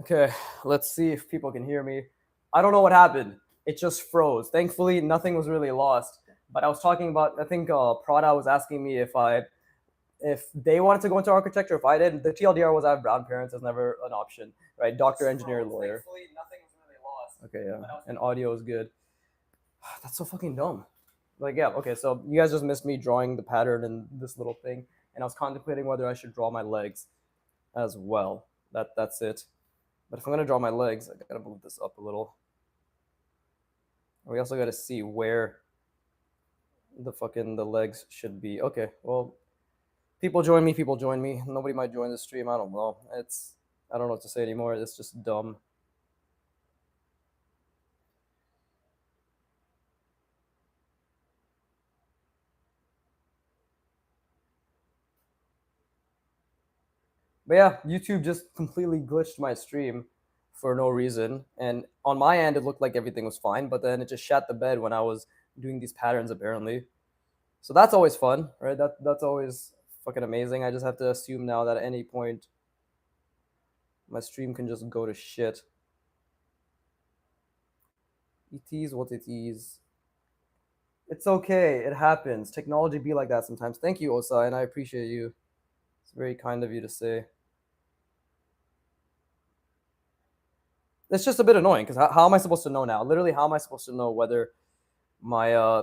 Okay, let's see if people can hear me. I don't know what happened. It just froze. Thankfully, nothing was really lost. But I was talking about. I think Prada was asking me if they wanted to go into architecture. If I did, the TLDR was I have brown parents. It's never an option, right? Doctor, engineer, lawyer. Thankfully, nothing was really lost. Okay, yeah, and audio is good. That's so fucking dumb. Like, yeah, okay. So you guys just missed me drawing the pattern in this little thing, and I was contemplating whether I should draw my legs as well. That's it. But if I'm gonna draw my legs, I gotta move this up a little. We also gotta see where the legs should be. Okay, well, people join me. People join me. Nobody might join the stream. I don't know. I don't know what to say anymore. It's just dumb. But yeah, YouTube just completely glitched my stream for no reason. And on my end, it looked like everything was fine, but then it just shat the bed when I was doing these patterns, apparently. So that's always fun, right? That's always fucking amazing. I just have to assume now that at any point my stream can just go to shit. It is what it is. It's okay. It happens. Technology be like that sometimes. Thank you, Osai, and I appreciate you. It's very kind of you to say. It's just a bit annoying because how am I supposed to know now? Literally, how am I supposed to know whether my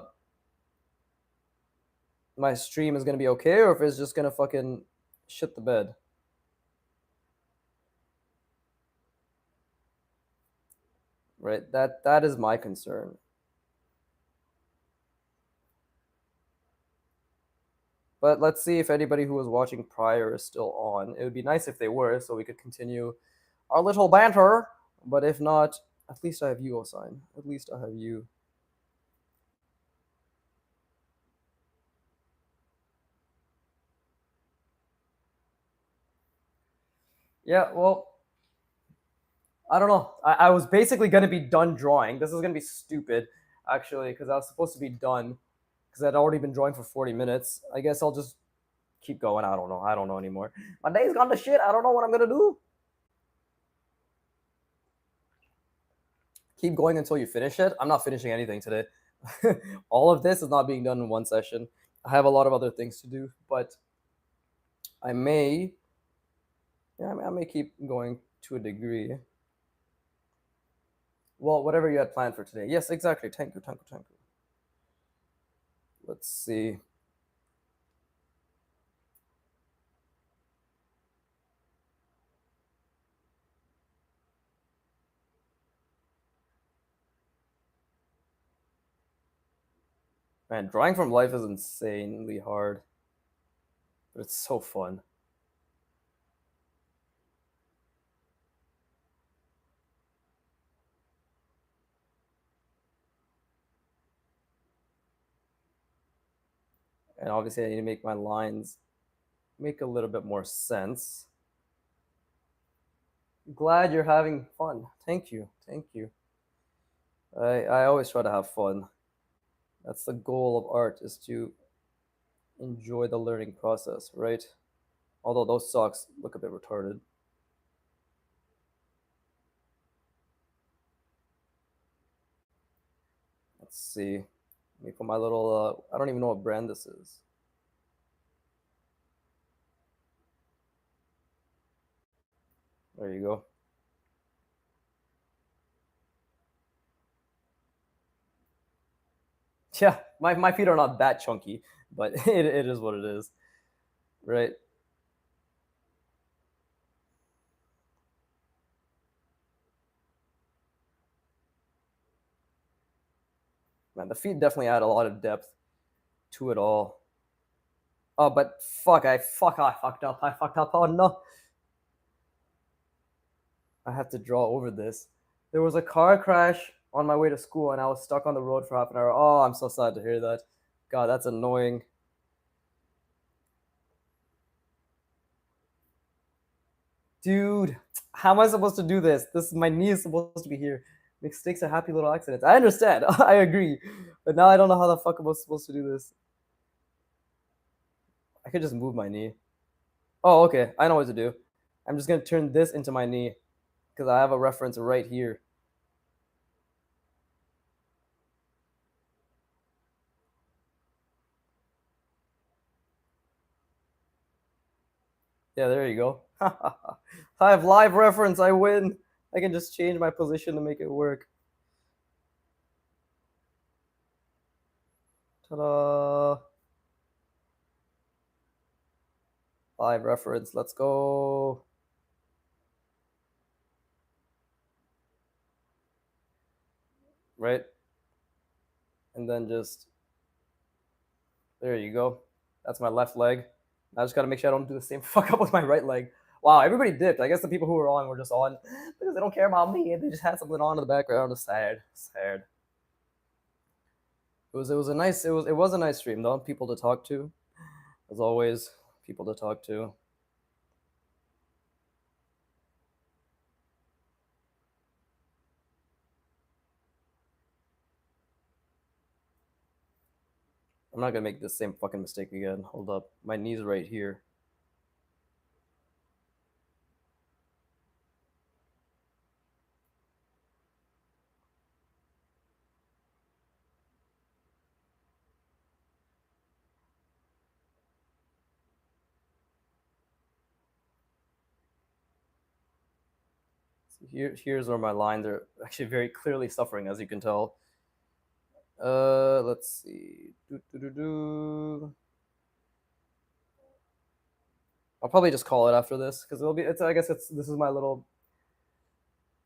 my stream is gonna be okay or if it's just gonna fucking shit the bed? Right? That is my concern. But let's see if anybody who was watching prior is still on. It would be nice if they were, so we could continue our little banter. But if not, at least I have you, Osign. At least I have you. Yeah, well, I don't know. I was basically going to be done drawing. This is going to be stupid, actually, because I was supposed to be done because I'd already been drawing for 40 minutes. I guess I'll just keep going. I don't know. I don't know anymore. My day's gone to shit. I don't know what I'm going to do. Keep going until you finish it. I'm not finishing anything today. All of this is not being done in one session. I have a lot of other things to do, but I may, yeah, I may keep going to a degree. Well, whatever you had planned for today. Yes, exactly. Thank you, thank you, thank you. Let's see. Man, drawing from life is insanely hard, but it's so fun. And obviously, I need to make my lines make a little bit more sense. Glad you're having fun. Thank you. Thank you. I always try to have fun. That's the goal of art, is to enjoy the learning process, right? Although those socks look a bit retarded. Let's see. Let me put my little, I don't even know what brand this is. There you go. Yeah, my feet are not that chunky, but it is what it is, right? Man, the feet definitely add a lot of depth to it all. Oh, but I fucked up. I fucked up. Oh no. I have to draw over this. There was a car crash on my way to school and I was stuck on the road for half an hour. Oh, I'm so sad to hear that. God, that's annoying. Dude, how am I supposed to do this? My knee is supposed to be here. Mistakes are happy little accidents. I understand. I agree. But now I don't know how the fuck am I supposed to do this. I could just move my knee. Oh, okay. I know what to do. I'm just gonna turn this into my knee. because I have a reference right here. Yeah, there you go. I have live reference. I win. I can just change my position to make it work. Ta-da! Live reference. Let's go. Right? And then just there you go. That's my left leg. I just gotta make sure I don't do the same fuck up with my right leg. Wow, everybody dipped. I guess the people who were on were just on because they don't care about me. They just had something on in the background. It's sad. Sad. It was a nice stream though. People to talk to, as always. People to talk to. I'm not gonna make the same fucking mistake again. Hold up, my knee's right here. Here's where my lines are actually very clearly suffering, as you can tell. Let's see. I'll probably just call it after this because it'll be. It's. I guess it's. This is my little.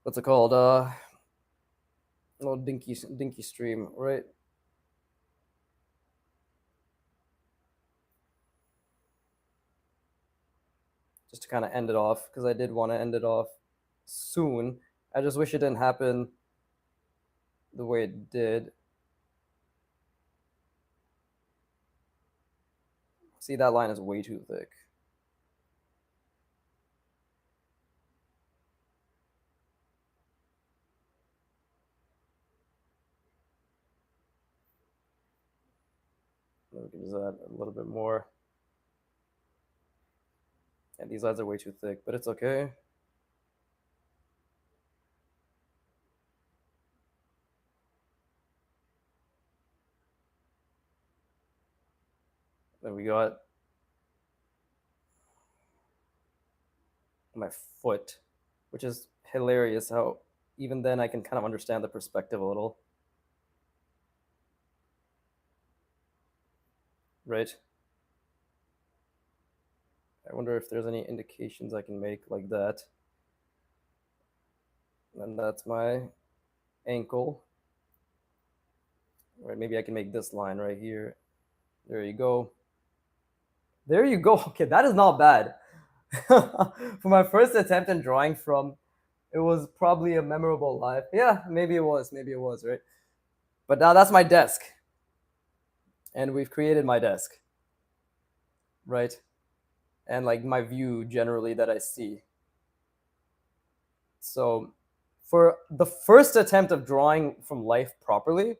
What's it called? Little dinky stream, right? Just to kind of end it off because I did want to end it off soon. I just wish it didn't happen the way it did. See, that line is way too thick. We can just add a little bit more. Yeah, these lines are way too thick, but it's okay. Then we got my foot, which is hilarious how even then I can kind of understand the perspective a little. Right? I wonder if there's any indications I can make like that. And that's my ankle. Right, maybe I can make this line right here. There you go. There you go. Okay, that is not bad. For my first attempt in drawing from, it was probably a memorable life. Yeah, maybe it was, right? But now that's my desk. And we've created my desk. Right? And like my view generally that I see. So for the first attempt of drawing from life properly,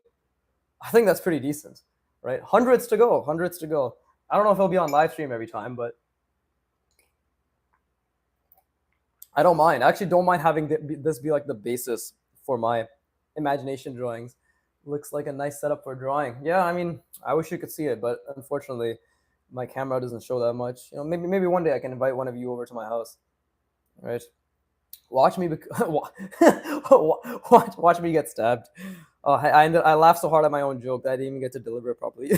I think that's pretty decent, right? Hundreds to go. I don't know if it'll be on live stream every time, but I don't mind. I actually don't mind having this be like the basis for my imagination drawings. Looks like a nice setup for drawing. Yeah, I mean, I wish you could see it, but unfortunately, my camera doesn't show that much. You know, maybe one day I can invite one of you over to my house, right? Watch me watch me get stabbed. Oh, I laughed so hard at my own joke that I didn't even get to deliver it properly.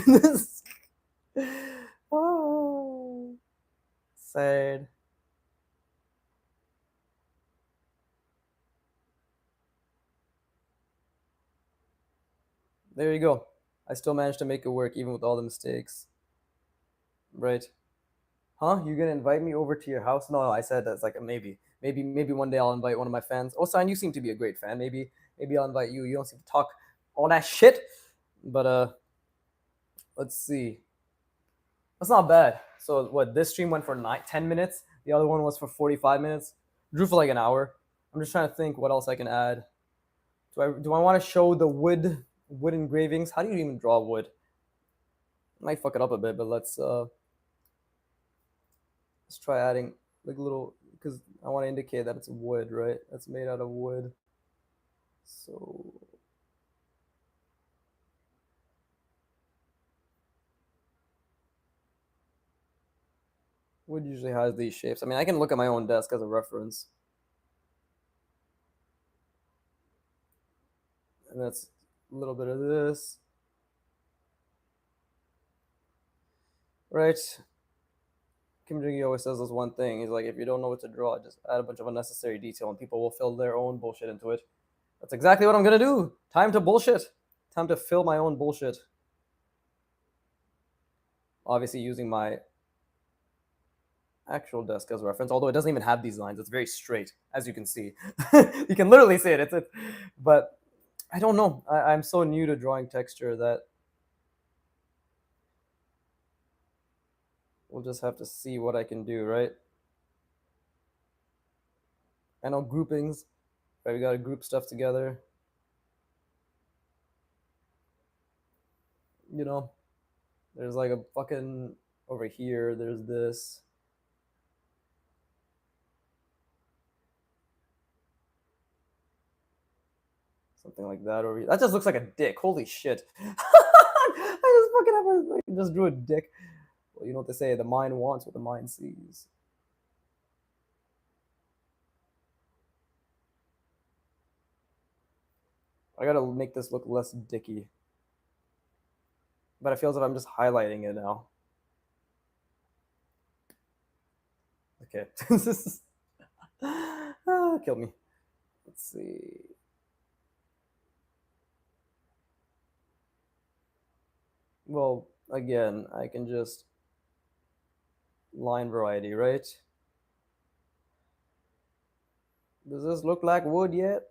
Oh, sad. There you go. I still managed to make it work even with all the mistakes. Right. Huh? You gonna invite me over to your house? No, I said that's like a maybe. Maybe one day I'll invite one of my fans. Oh, Sign, you seem to be a great fan. Maybe I'll invite you. You don't seem to talk all that shit. But let's see. That's not bad. So what? This stream went for 10 minutes. The other one was for 45 minutes. Drew for like an hour. I'm just trying to think what else I can add. Do I want to show the wood engravings? How do you even draw wood? I might fuck it up a bit, but let's try adding like little, because I want to indicate that it's wood, right? That's made out of wood. So wood usually has these shapes. I mean, I can look at my own desk as a reference. And that's a little bit of this. Right? Kim Jong-il always says this one thing. He's like, if you don't know what to draw, just add a bunch of unnecessary detail and people will fill their own bullshit into it. That's exactly what I'm gonna do. Time to bullshit. Time to fill my own bullshit. Obviously using my actual desk as a reference, although it doesn't even have these lines. It's very straight, as you can see. You can literally see it. It's but I don't know. I'm so new to drawing texture that we'll just have to see what I can do, right? I know groupings, right? We gotta group stuff together. You know, there's like a fucking over here, there's this. Something like that over here. That just looks like a dick. Holy shit. I just fucking have a, just drew a dick. Well, you know what they say, the mind wants what the mind sees. I gotta make this look less dicky. But it feels like I'm just highlighting it now. Okay. Kill me. Let's see. Well, again, I can just line variety, right? Does this look like wood yet?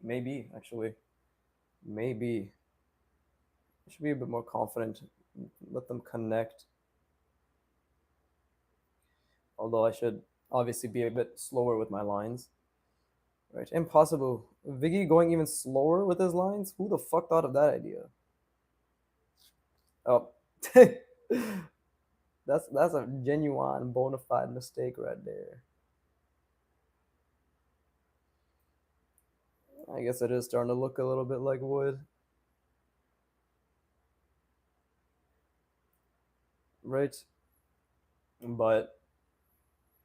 Maybe, actually. Maybe. I should be a bit more confident. Let them connect. Although I should obviously be a bit slower with my lines. Right, impossible. Viggy going even slower with his lines? Who the fuck thought of that idea? Oh. That's a genuine bona fide mistake right there. I guess it is starting to look a little bit like wood. Right? But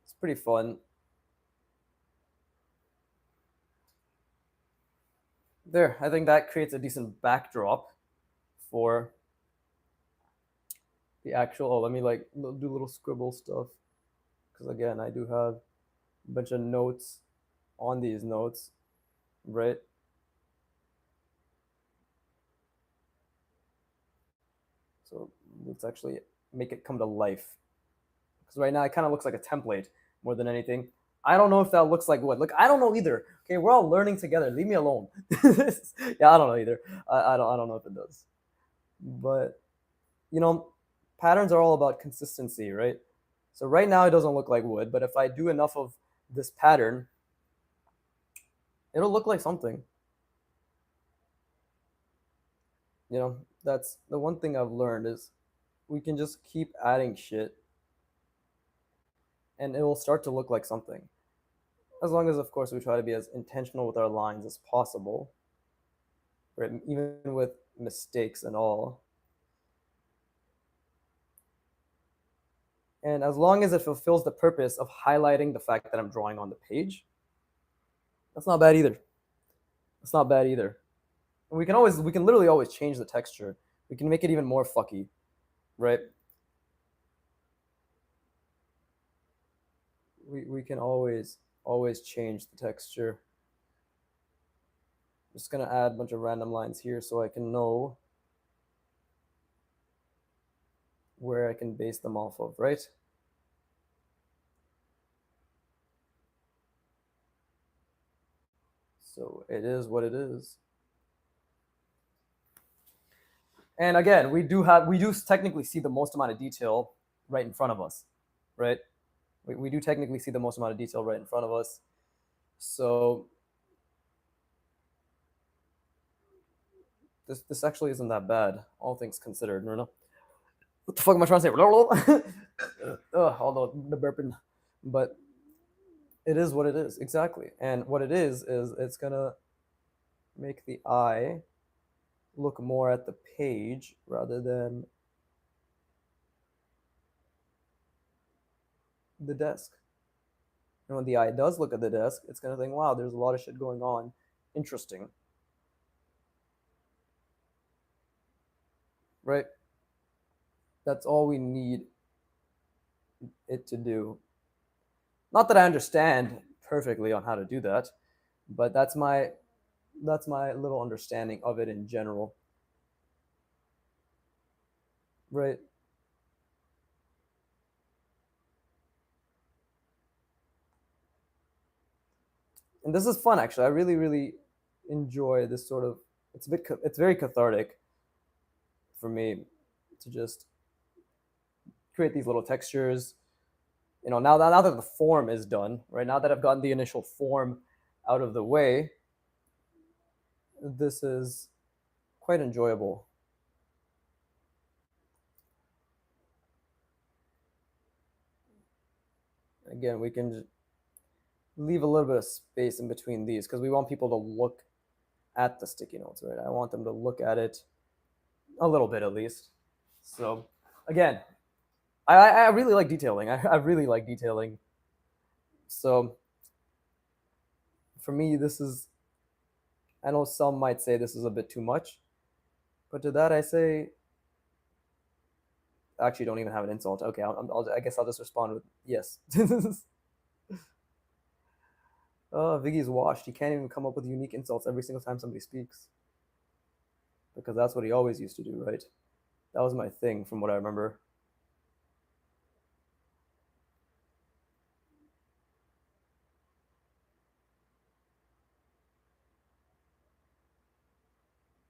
it's pretty fun. There, I think that creates a decent backdrop for the actual. Oh, let me like do little scribble stuff. Because again, I do have a bunch of notes on these notes, right? So let's actually make it come to life. Because right now it kind of looks like a template more than anything. I don't know if that looks like what. Look, I don't know either. Okay, we're all learning together. Leave me alone. Yeah, I don't know either. I don't know if it does. But you know, patterns are all about consistency, right? So right now it doesn't look like wood, but if I do enough of this pattern, it'll look like something. You know, that's the one thing I've learned is we can just keep adding shit and it will start to look like something. As long as, of course, we try to be as intentional with our lines as possible, right? Even with mistakes and all. And as long as it fulfills the purpose of highlighting the fact that I'm drawing on the page, that's not bad either. That's not bad either. And we can literally always change the texture. We can make it even more fucky, right? We can always change the texture. I'm just gonna add a bunch of random lines here so I can know where I can base them off of, right? So it is what it is. And again, we do technically see the most amount of detail right in front of us, right? We do technically see the most amount of detail right in front of us. So this actually isn't that bad, all things considered, you know? what the fuck am I trying to say? Although the burping, but it is what it is exactly. And what it is it's gonna make the eye look more at the page rather than the desk. And when the eye does look at the desk, it's gonna think, wow, there's a lot of shit going on. Interesting. Right? That's all we need it to do. Not that I understand perfectly on how to do that, but that's my little understanding of it in general. Right? And this is fun actually. I really enjoy this sort of it's very cathartic for me to just create these little textures. Now that the form is done, right? Now that I've gotten the initial form out of the way, this is quite enjoyable. Again, we can leave a little bit of space in between these because we want people to look at the sticky notes, right? I want them to look at it a little bit at least. So again, I really like detailing. I really like detailing. So for me, this is, I know some might say this is a bit too much, but to that I say, actually don't even have an insult. Okay, I guess I'll just respond with yes. Oh, Viggy's washed. He can't even come up with unique insults every single time somebody speaks. Because that's what he always used to do, right? That was my thing from what I remember.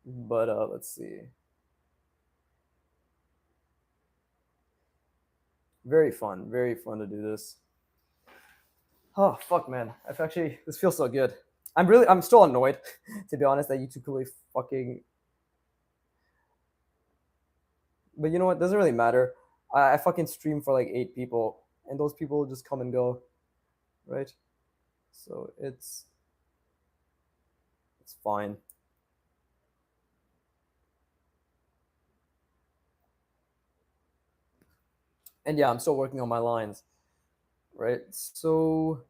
But let's see. Very fun to do this. Oh fuck, man! I've actually this feels so good. I'm still annoyed, to be honest, that YouTube really fucking. But you know what? Doesn't really matter. I fucking stream for like 8 people, and those people just come and go, right? So it's fine. And yeah, I'm still working on my lines, right? So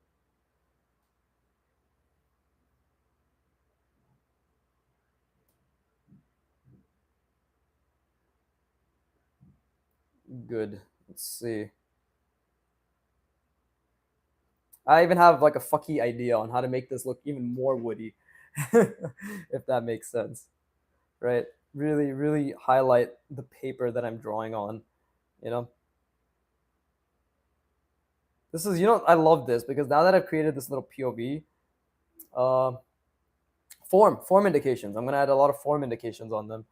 good. Let's see. I even have like a fucky idea on how to make this look even more woody, if that makes sense, right? Really highlight the paper that I'm drawing on. You know, this is I love this because now that I've created this little POV, uh, form indications. I'm gonna add a lot of form indications on them.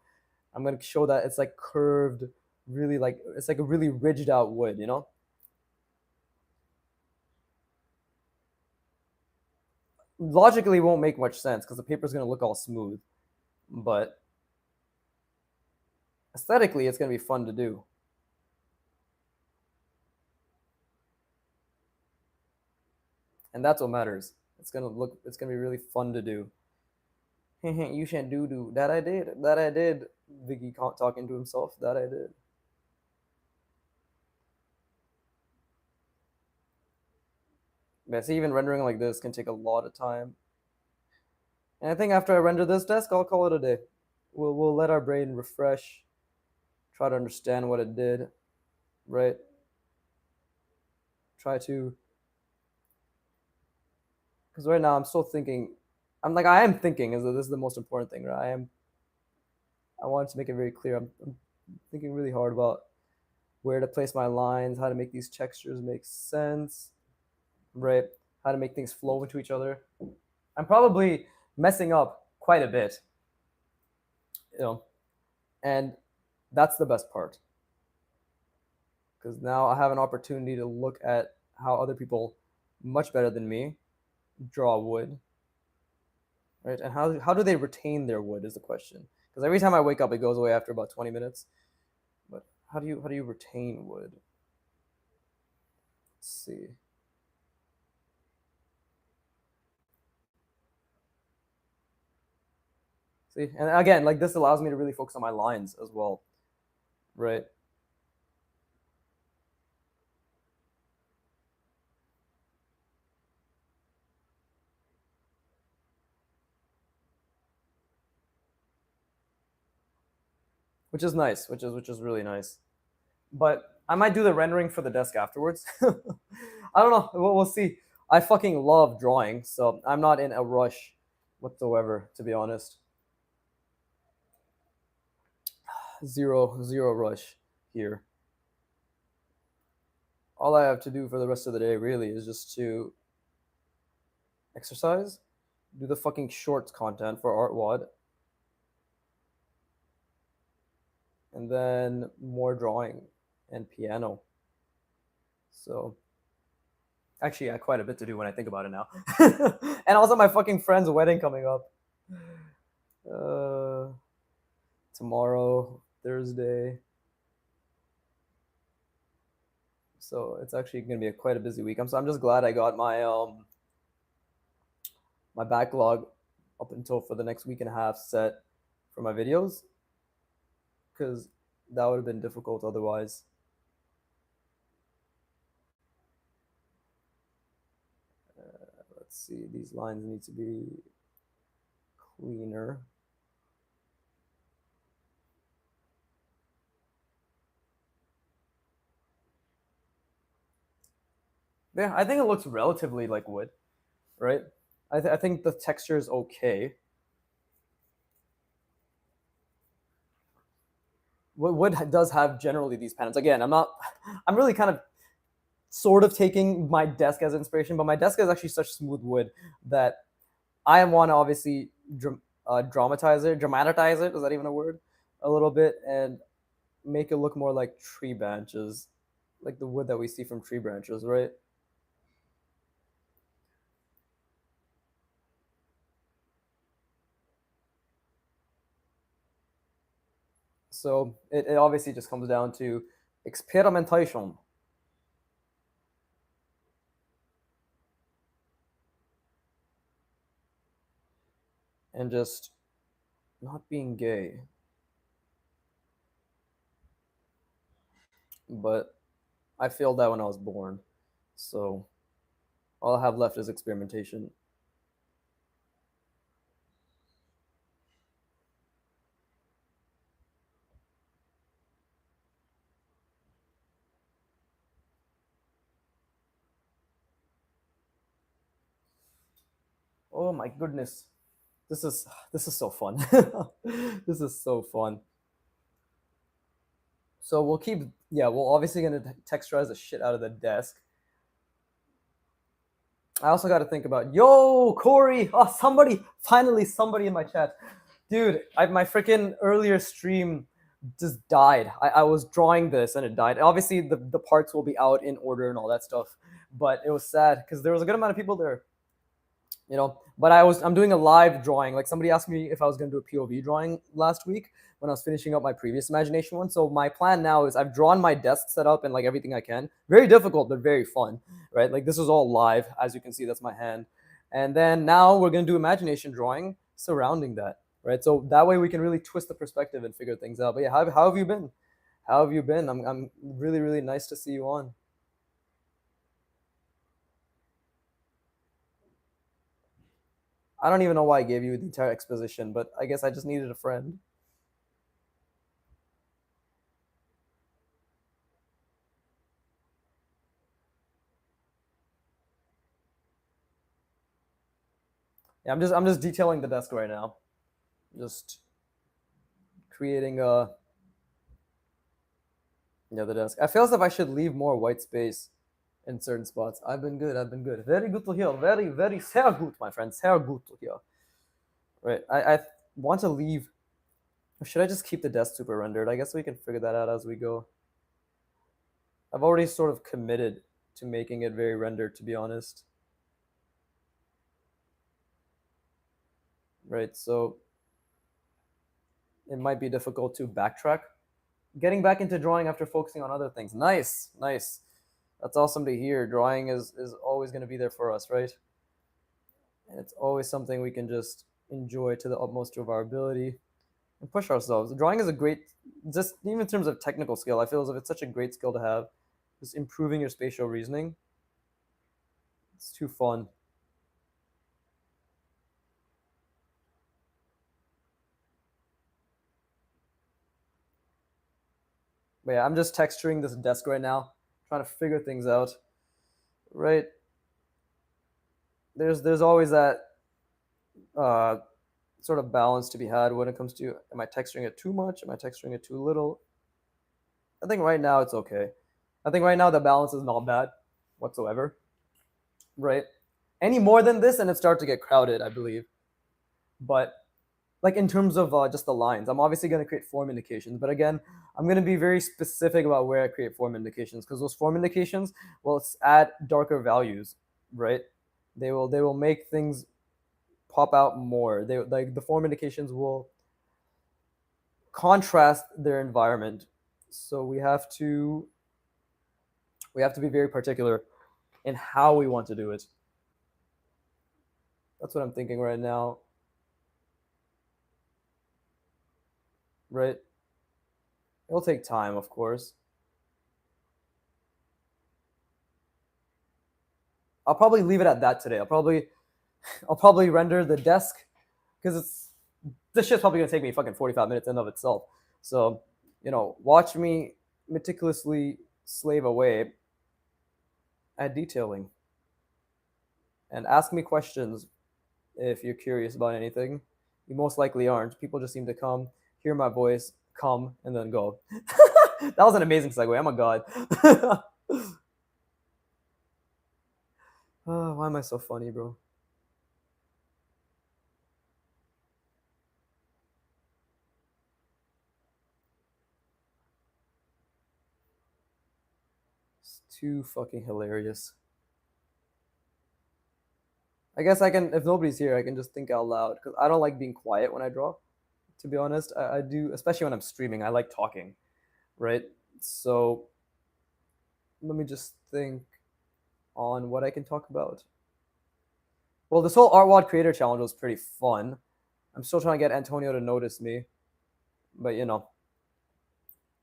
I'm gonna show that it's like curved, really like it's like a really ridged out wood. Logically, it won't make much sense because the paper's gonna look all smooth, but aesthetically, it's gonna be fun to do. And that's what matters. It's gonna be really fun to do. You shan't do that. I did. Vicky talking to himself. That I did. Man, see, even rendering like this can take a lot of time. And I think after I render this desk, I'll call it a day. We'll let our brain refresh, try to understand what it did, right? Try to, because right now I'm still thinking. I am thinking is that this is the most important thing, right? I wanted to make it very clear. I'm thinking really hard about where to place my lines, how to make these textures make sense, right? How to make things flow into each other. I'm probably messing up quite a bit, you know, and that's the best part because now I have an opportunity to look at how other people, much better than me, draw wood, right? And how do they retain their wood is the question. Because every time I wake up, it goes away after about 20 minutes. But how do you retain wood? Let's see. See, and again, like this allows me to really focus on my lines as well, right? Which is nice, which is really nice. But I might do the rendering for the desk afterwards. I don't know. We'll see. I fucking love drawing, so I'm not in a rush whatsoever, to be honest. Zero rush here. All I have to do for the rest of the day really is just to exercise, do the fucking shorts content for ArtWad, and then more drawing and piano. So actually, yeah, quite a bit to do when I think about it now. And also my fucking friend's wedding coming up. Uh, Tomorrow, Thursday. So it's actually gonna be quite a busy week. I'm just glad I got my backlog up until for the next week and a half set for my videos, because that would have been difficult otherwise. Let's see, these lines need to be cleaner. Yeah, I think it looks relatively like wood, right? I think the texture is okay. Wood does have generally these patterns. Again, I'm really kind of sort of taking my desk as inspiration, but my desk is actually such smooth wood that I want to obviously dramatize it. Is that even a word? A little bit, and make it look more like tree branches, like the wood that we see from tree branches, right? So it obviously just comes down to experimentation and just not being gay. But I failed that when I was born. So all I have left is experimentation. Oh my goodness. This is so fun. This is so fun. So we'll keep, yeah, we're obviously gonna texturize the shit out of the desk. I also got to think about, yo, Corey. Oh, finally somebody in my chat. Dude, my freaking earlier stream just died. I was drawing this and it died. Obviously, the parts will be out in order and all that stuff, but it was sad because there was a good amount of people there, you know. But I'm doing a live drawing. Like somebody asked me if I was going to do a POV drawing last week when I was finishing up my previous imagination one. So my plan now is I've drawn my desk setup and like everything I can. Very difficult, but very fun, right? Like this is all live, as you can see. That's my hand, and then now we're going to do imagination drawing surrounding that, right? So that way we can really twist the perspective and figure things out. But yeah, how have you been? How have you been? I'm really nice to see you on. I don't even know why I gave you the entire exposition, but I guess I just needed a friend. Yeah, I'm just detailing the desk right now. Just creating the desk. I feel as if I should leave more white space in certain spots. I've been good. I've been good. Very good to hear. Very sehr gut, my friend. Sehr gut to hear. Right. I want to leave. Or should I just keep the desk super rendered? I guess we can figure that out as we go. I've already sort of committed to making it very rendered, to be honest. Right. So it might be difficult to backtrack Getting back into drawing after focusing on other things. Nice, nice. That's awesome to hear. Drawing is always going to be there for us, right? And it's always something we can just enjoy to the utmost of our ability and push ourselves. Drawing is a great, just even in terms of technical skill, I feel as if it's such a great skill to have. Just improving your spatial reasoning. It's too fun. But yeah, I'm just texturing this desk right now, trying to figure things out. Right? There's always that uh, sort of balance to be had when it comes to, am I texturing it too much? Am I texturing it too little? I think right now it's okay. I think right now the balance is not bad whatsoever. Right? Any more than this and it starts to get crowded, I believe. But like in terms of just the lines, I'm obviously going to create form indications, but again, I'm going to be very specific about where I create form indications because those form indications will add darker values, right? They will make things pop out more. They like the form indications will contrast their environment, so we have to be very particular in how we want to do it. That's what I'm thinking right now, right? It'll take time, of course. I'll probably leave it at that today. I'll probably render the desk because this shit's probably gonna take me fucking 45 minutes in of itself. So, watch me meticulously slave away at detailing and ask me questions if you're curious about anything. You most likely aren't. People just seem to come, hear my voice, come, and then go. That was an amazing segue. I'm a god. Oh, why am I so funny, bro? It's too fucking hilarious. I guess I can, if nobody's here, I can just think out loud because I don't like being quiet when I draw. To be honest, I do, especially when I'm streaming. I like talking, right? So let me just think on what I can talk about. Well, this whole Artwad Creator Challenge was pretty fun. I'm still trying to get Antonio to notice me, but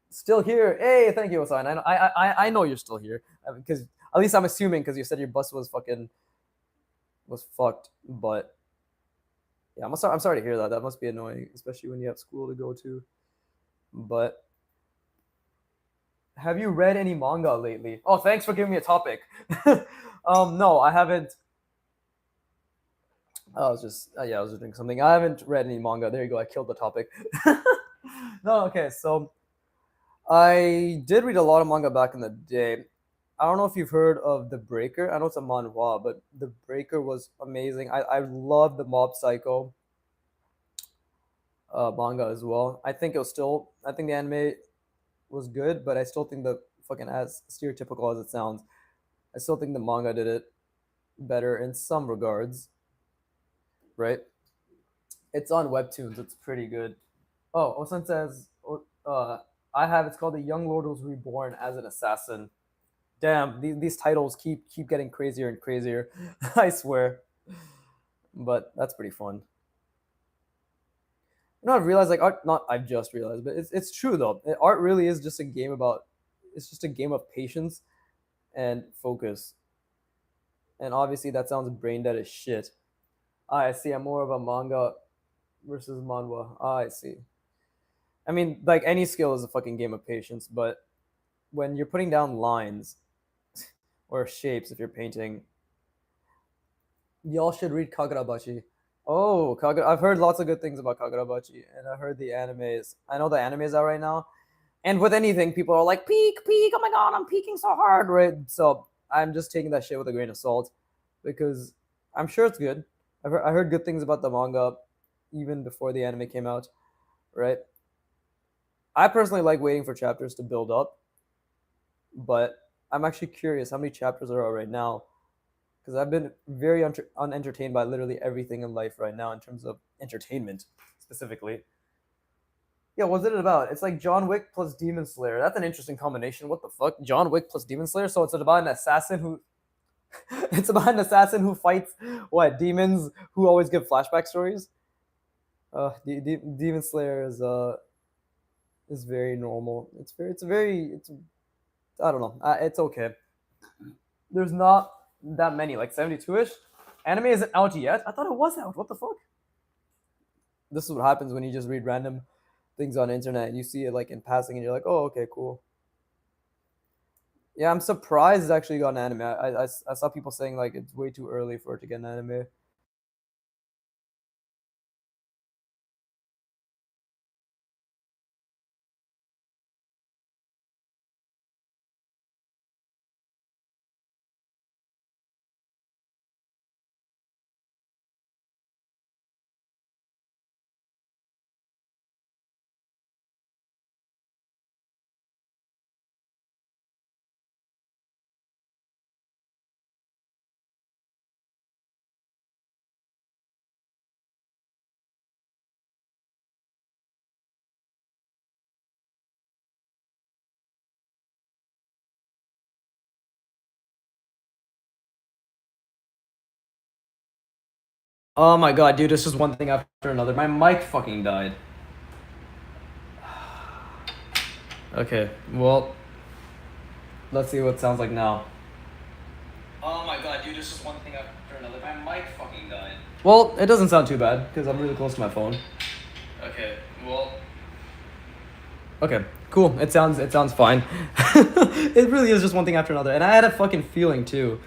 still here. Hey, thank you, Osan. I know you're still here because at least I'm assuming because you said your bus was fucked. But yeah, I'm sorry to hear that. That must be annoying, especially when you have school to go to. But have you read any manga lately? Oh, thanks for giving me a topic. No, I haven't. I was just yeah, I was just doing something. I haven't read any manga. There you go. I killed the topic. No, okay. So I did read a lot of manga back in the day. I don't know if you've heard of The Breaker. I know it's a manhwa, but The Breaker was amazing. I love the Mob Psycho manga as well. I think the anime was good, but I still think the fucking as stereotypical as it sounds, I still think the manga did it better in some regards, right? It's on webtoons. It's pretty good. Oh, Osan says, I have. It's called The Young Lord Was Reborn as an Assassin. Damn, these titles keep getting crazier and crazier. I swear, but that's pretty fun. I've realized like art. Not I've just realized, but it's true though. Art really is just a game about. It's just a game of patience and focus. And obviously that sounds brain dead as shit. I see. I'm more of a manga versus manhwa. I see. I mean, like any skill is a fucking game of patience, but when you're putting down lines or shapes, if you're painting, y'all should read Kagurabachi. Oh, I've heard lots of good things about Kagurabachi, and I heard the animes. I know the animes are right now, and with anything, people are like, peak, peak. Oh my god, I'm peaking so hard, right? So I'm just taking that shit with a grain of salt because I'm sure it's good. I heard good things about the manga even before the anime came out, right? I personally like waiting for chapters to build up, but I'm actually curious how many chapters there are right now because I've been very unentertained by literally everything in life right now in terms of entertainment specifically. Yeah, what's it about? It's like John Wick plus Demon Slayer. That's an interesting combination. What the fuck? John Wick plus Demon Slayer. So it's about an assassin who it's about an assassin who fights what demons who always give flashback stories. Demon Slayer is very normal. It's I don't know. It's okay. There's not that many, like 72ish. Anime isn't out yet. I thought it was out. What the fuck? This is what happens when you just read random things on the internet and you see it like in passing and you're like, oh, okay, cool. Yeah, I'm surprised it actually got an anime. I saw people saying like it's way too early for it to get an anime. Oh my god, dude, this is one thing after another. My mic fucking died. Okay, well, let's see what it sounds like now. Oh my god, dude, this is one thing after another. My mic fucking died. Well, it doesn't sound too bad because I'm really close to my phone. Okay, well. Okay, cool. It sounds fine. It really is just one thing after another, and I had a fucking feeling too,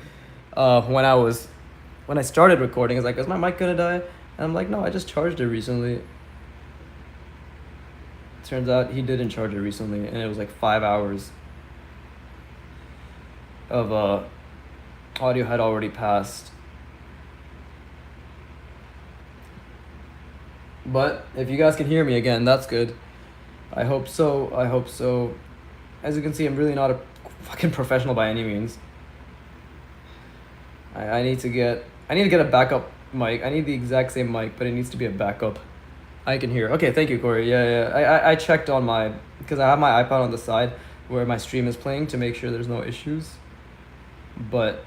when I started recording. It's like, is my mic gonna die? And I'm like, no, I just charged it recently. Turns out he didn't charge it recently, and it was like 5 hours of audio had already passed. But if you guys can hear me again, that's good. I hope so. I hope so. As you can see, I'm really not a fucking professional by any means. I need to get a backup mic. I need the exact same mic, but it needs to be a backup. I can hear. Okay, thank you, Corey. Yeah. I checked on because I have my iPod on the side where my stream is playing to make sure there's no issues. But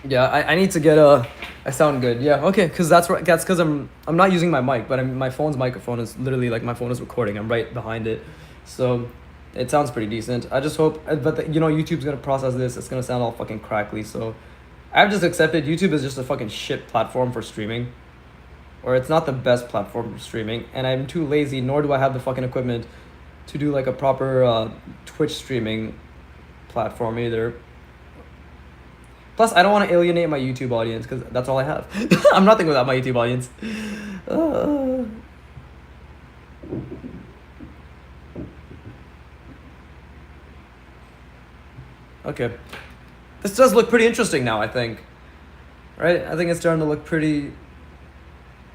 yeah, I need to get I sound good. Yeah, okay, because that's because I'm not using my mic, but my phone's microphone is literally like my phone is recording. I'm right behind it, so it sounds pretty decent. I just hope, but YouTube's gonna process this. It's gonna sound all fucking crackly. So I've just accepted YouTube is just a fucking shit platform for streaming, or it's not the best platform for streaming, and I'm too lazy. Nor do I have the fucking equipment to do like a proper Twitch streaming platform either. Plus, I don't want to alienate my YouTube audience because that's all I have. I'm nothing without my YouTube audience. Okay. This does look pretty interesting now, I think. Right? I think it's starting to look pretty...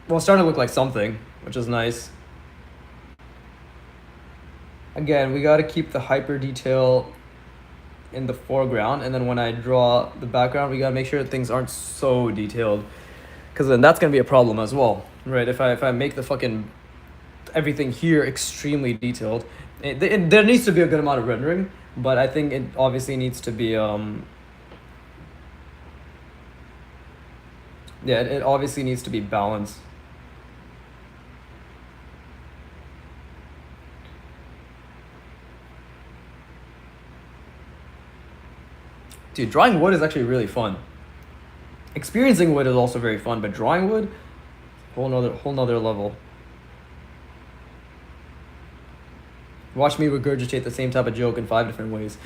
Well, it's starting to look like something, which is nice. Again, we got to keep the hyper detail in the foreground, and then when I draw the background, we gotta make sure that things aren't so detailed, because then that's gonna be a problem as well, right? If I make the fucking everything here extremely detailed, there needs to be a good amount of rendering, but I think it obviously needs to be it obviously needs to be balanced. Dude, drawing wood is actually really fun. Experiencing wood is also very fun, but drawing wood, whole nother level. Watch me regurgitate the same type of joke in 5 different ways.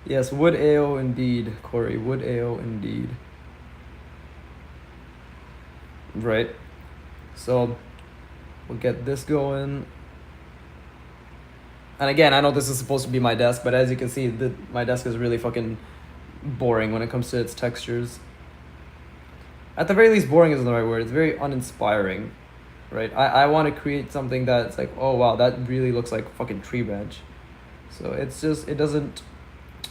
Yes, wood AO indeed, Corey. Wood AO indeed. Right. So we'll get this going. And again, I know this is supposed to be my desk, but as you can see, my desk is really fucking boring when it comes to its textures. At the very least, boring isn't the right word. It's very uninspiring, right? I want to create something that's like, oh wow, that really looks like fucking tree branch. So it's just, it doesn't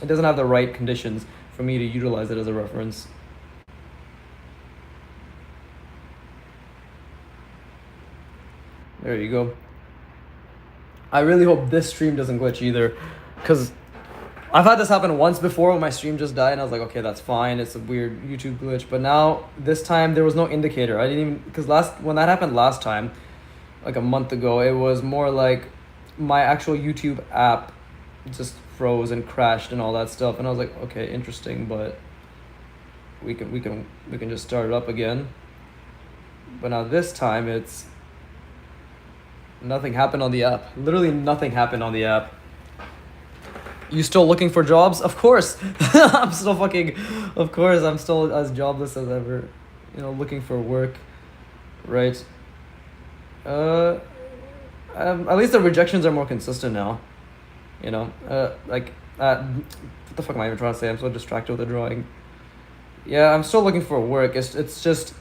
have the right conditions for me to utilize it as a reference. There you go. I really hope this stream doesn't glitch either, because I've had this happen once before when my stream just died and I was like, okay, that's fine, it's a weird YouTube glitch. But now, this time, there was no indicator. I didn't even, because when that happened last time, like a month ago, it was more like my actual YouTube app just froze and crashed and all that stuff. And I was like, okay, interesting, but we can just start it up again. But now this time, it's nothing happened on the app. Literally nothing happened on the app. You still looking for jobs? Of course. I'm still as jobless as ever. You know, looking for work. Right. At least the rejections are more consistent now. You know, what the fuck am I even trying to say? I'm so distracted with the drawing. Yeah, I'm still looking for work. It's just,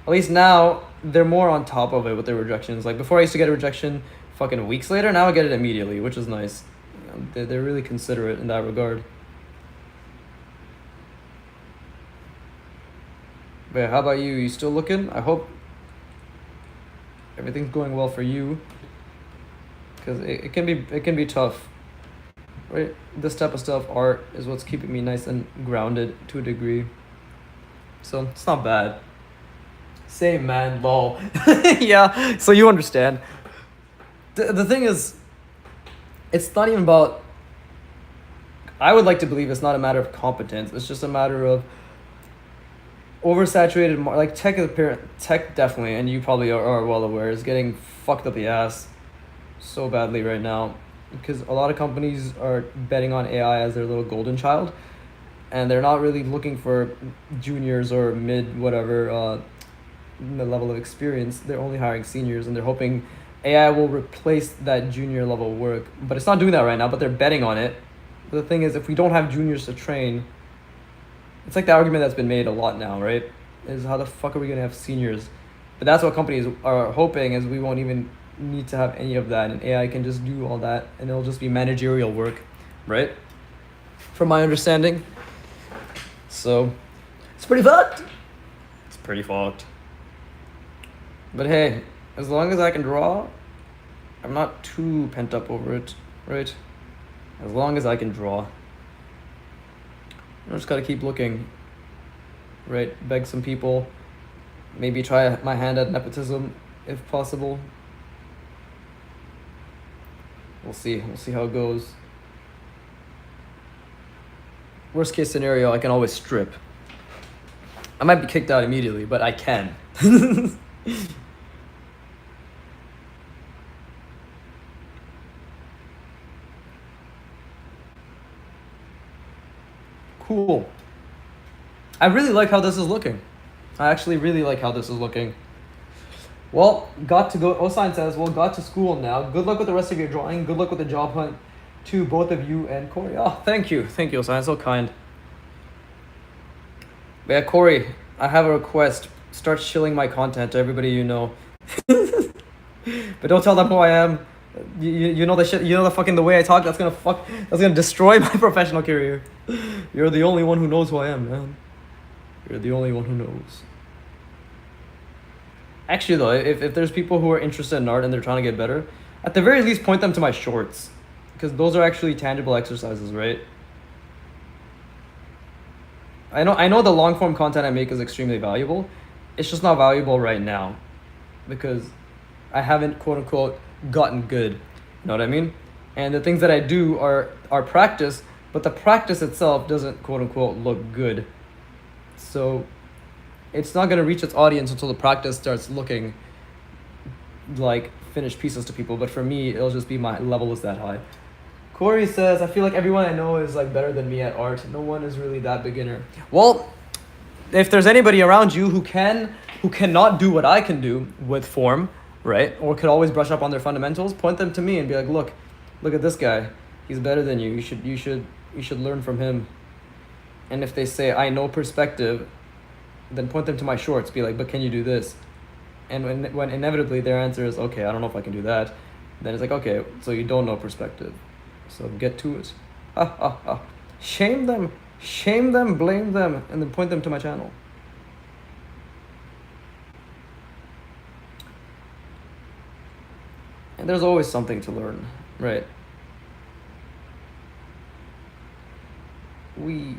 at least now, they're more on top of it with their rejections. Like, before I used to get a rejection fucking weeks later, now I get it immediately, which is nice. They're really considerate in that regard. But yeah, how about you? You still looking? I hope everything's going well for you. Because it can be tough. Right? This type of stuff, art, is what's keeping me nice and grounded to a degree. So, it's not bad. Same, man, lol. Yeah, so you understand. The thing is, it's not even about, I would like to believe it's not a matter of competence. It's just a matter of oversaturated, like tech definitely, and you probably are well aware, is getting fucked up the ass so badly right now. Because a lot of companies are betting on AI as their little golden child. And they're not really looking for juniors or mid whatever the level of experience. They're only hiring seniors, and they're hoping AI will replace that junior level work. But it's not doing that right now, but they're betting on it. The thing is, if we don't have juniors to train, it's like the argument that's been made a lot now, right? Is how the fuck are we going to have seniors? But that's what companies are hoping, is we won't even need to have any of that, and AI can just do all that, and it'll just be managerial work, right? From my understanding. So, it's pretty fucked. It's pretty fucked. But hey, as long as I can draw, I'm not too pent up over it, right? As long as I can draw. I just gotta keep looking, right? Beg some people. Maybe try my hand at nepotism, if possible. We'll see how it goes. Worst case scenario, I can always strip. I might be kicked out immediately, but I can. Cool. I really like how this is looking. I actually really like how this is looking. Well, got to go. Osan says, well, got to school now. Good luck with the rest of your drawing. Good luck with the job hunt to both of you and Corey. Oh, thank you. Thank you, Osan. So kind. But yeah, Corey, I have a request. Start shilling my content to everybody you know. But don't tell them who I am. You know the shit. You know the fucking the way I talk. That's gonna destroy my professional career. You're the only one who knows who I am, man. You're the only one who knows. Actually, though, if there's people who are interested in art and they're trying to get better, at the very least, point them to my shorts, because those are actually tangible exercises, right? I know the long form content I make is extremely valuable. It's just not valuable right now, because I haven't quote unquote gotten good. You know what I mean? And the things that I do are practice, but the practice itself doesn't quote unquote look good. So it's not going to reach its audience until the practice starts looking like finished pieces to people. But for me, it'll just be my level is that high. Corey says, I feel like everyone I know is like better than me at art. No one is really that beginner. Well, if there's anybody around you who cannot do what I can do with form, right? Or could always brush up on their fundamentals, point them to me and be like, look at this guy. He's better than you. You should learn from him. And if they say, I know perspective, then point them to my shorts. Be like, but can you do this? And when inevitably their answer is, okay, I don't know if I can do that, then it's like, okay, so you don't know perspective. So get to it. Shame them, blame them, and then point them to my channel. And there's always something to learn, right? We.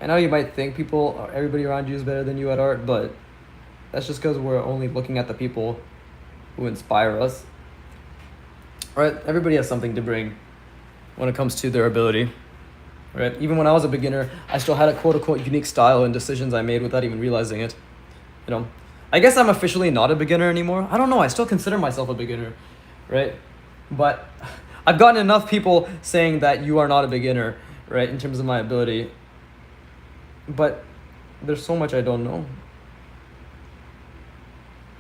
I know you might think people, or everybody around you is better than you at art, but that's just because we're only looking at the people who inspire us, right? Everybody has something to bring when it comes to their ability, right? Even when I was a beginner, I still had a quote unquote unique style and decisions I made without even realizing it. You know, I guess I'm officially not a beginner anymore. I don't know. I still consider myself a beginner, right? But I've gotten enough people saying that you are not a beginner, right, in terms of my ability. But there's so much I don't know.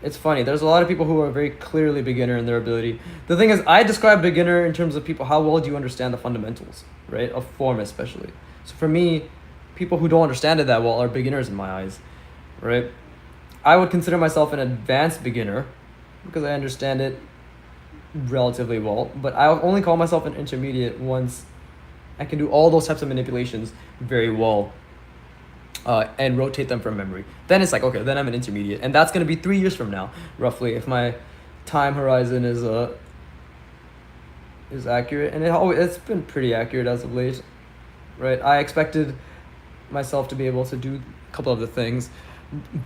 It's funny. There's a lot of people who are very clearly beginner in their ability. The thing is, I describe beginner in terms of people, how well do you understand the fundamentals, right, of form especially. So for me, people who don't understand it that well are beginners in my eyes, right? I would consider myself an advanced beginner because I understand it relatively well, but I only call myself an intermediate once I can do all those types of manipulations very well, and rotate them from memory. Then it's like, okay, then I'm an intermediate, and that's gonna be 3 years from now, roughly, if my time horizon is accurate, and it's been pretty accurate as of late, right? I expected myself to be able to do a couple of the things.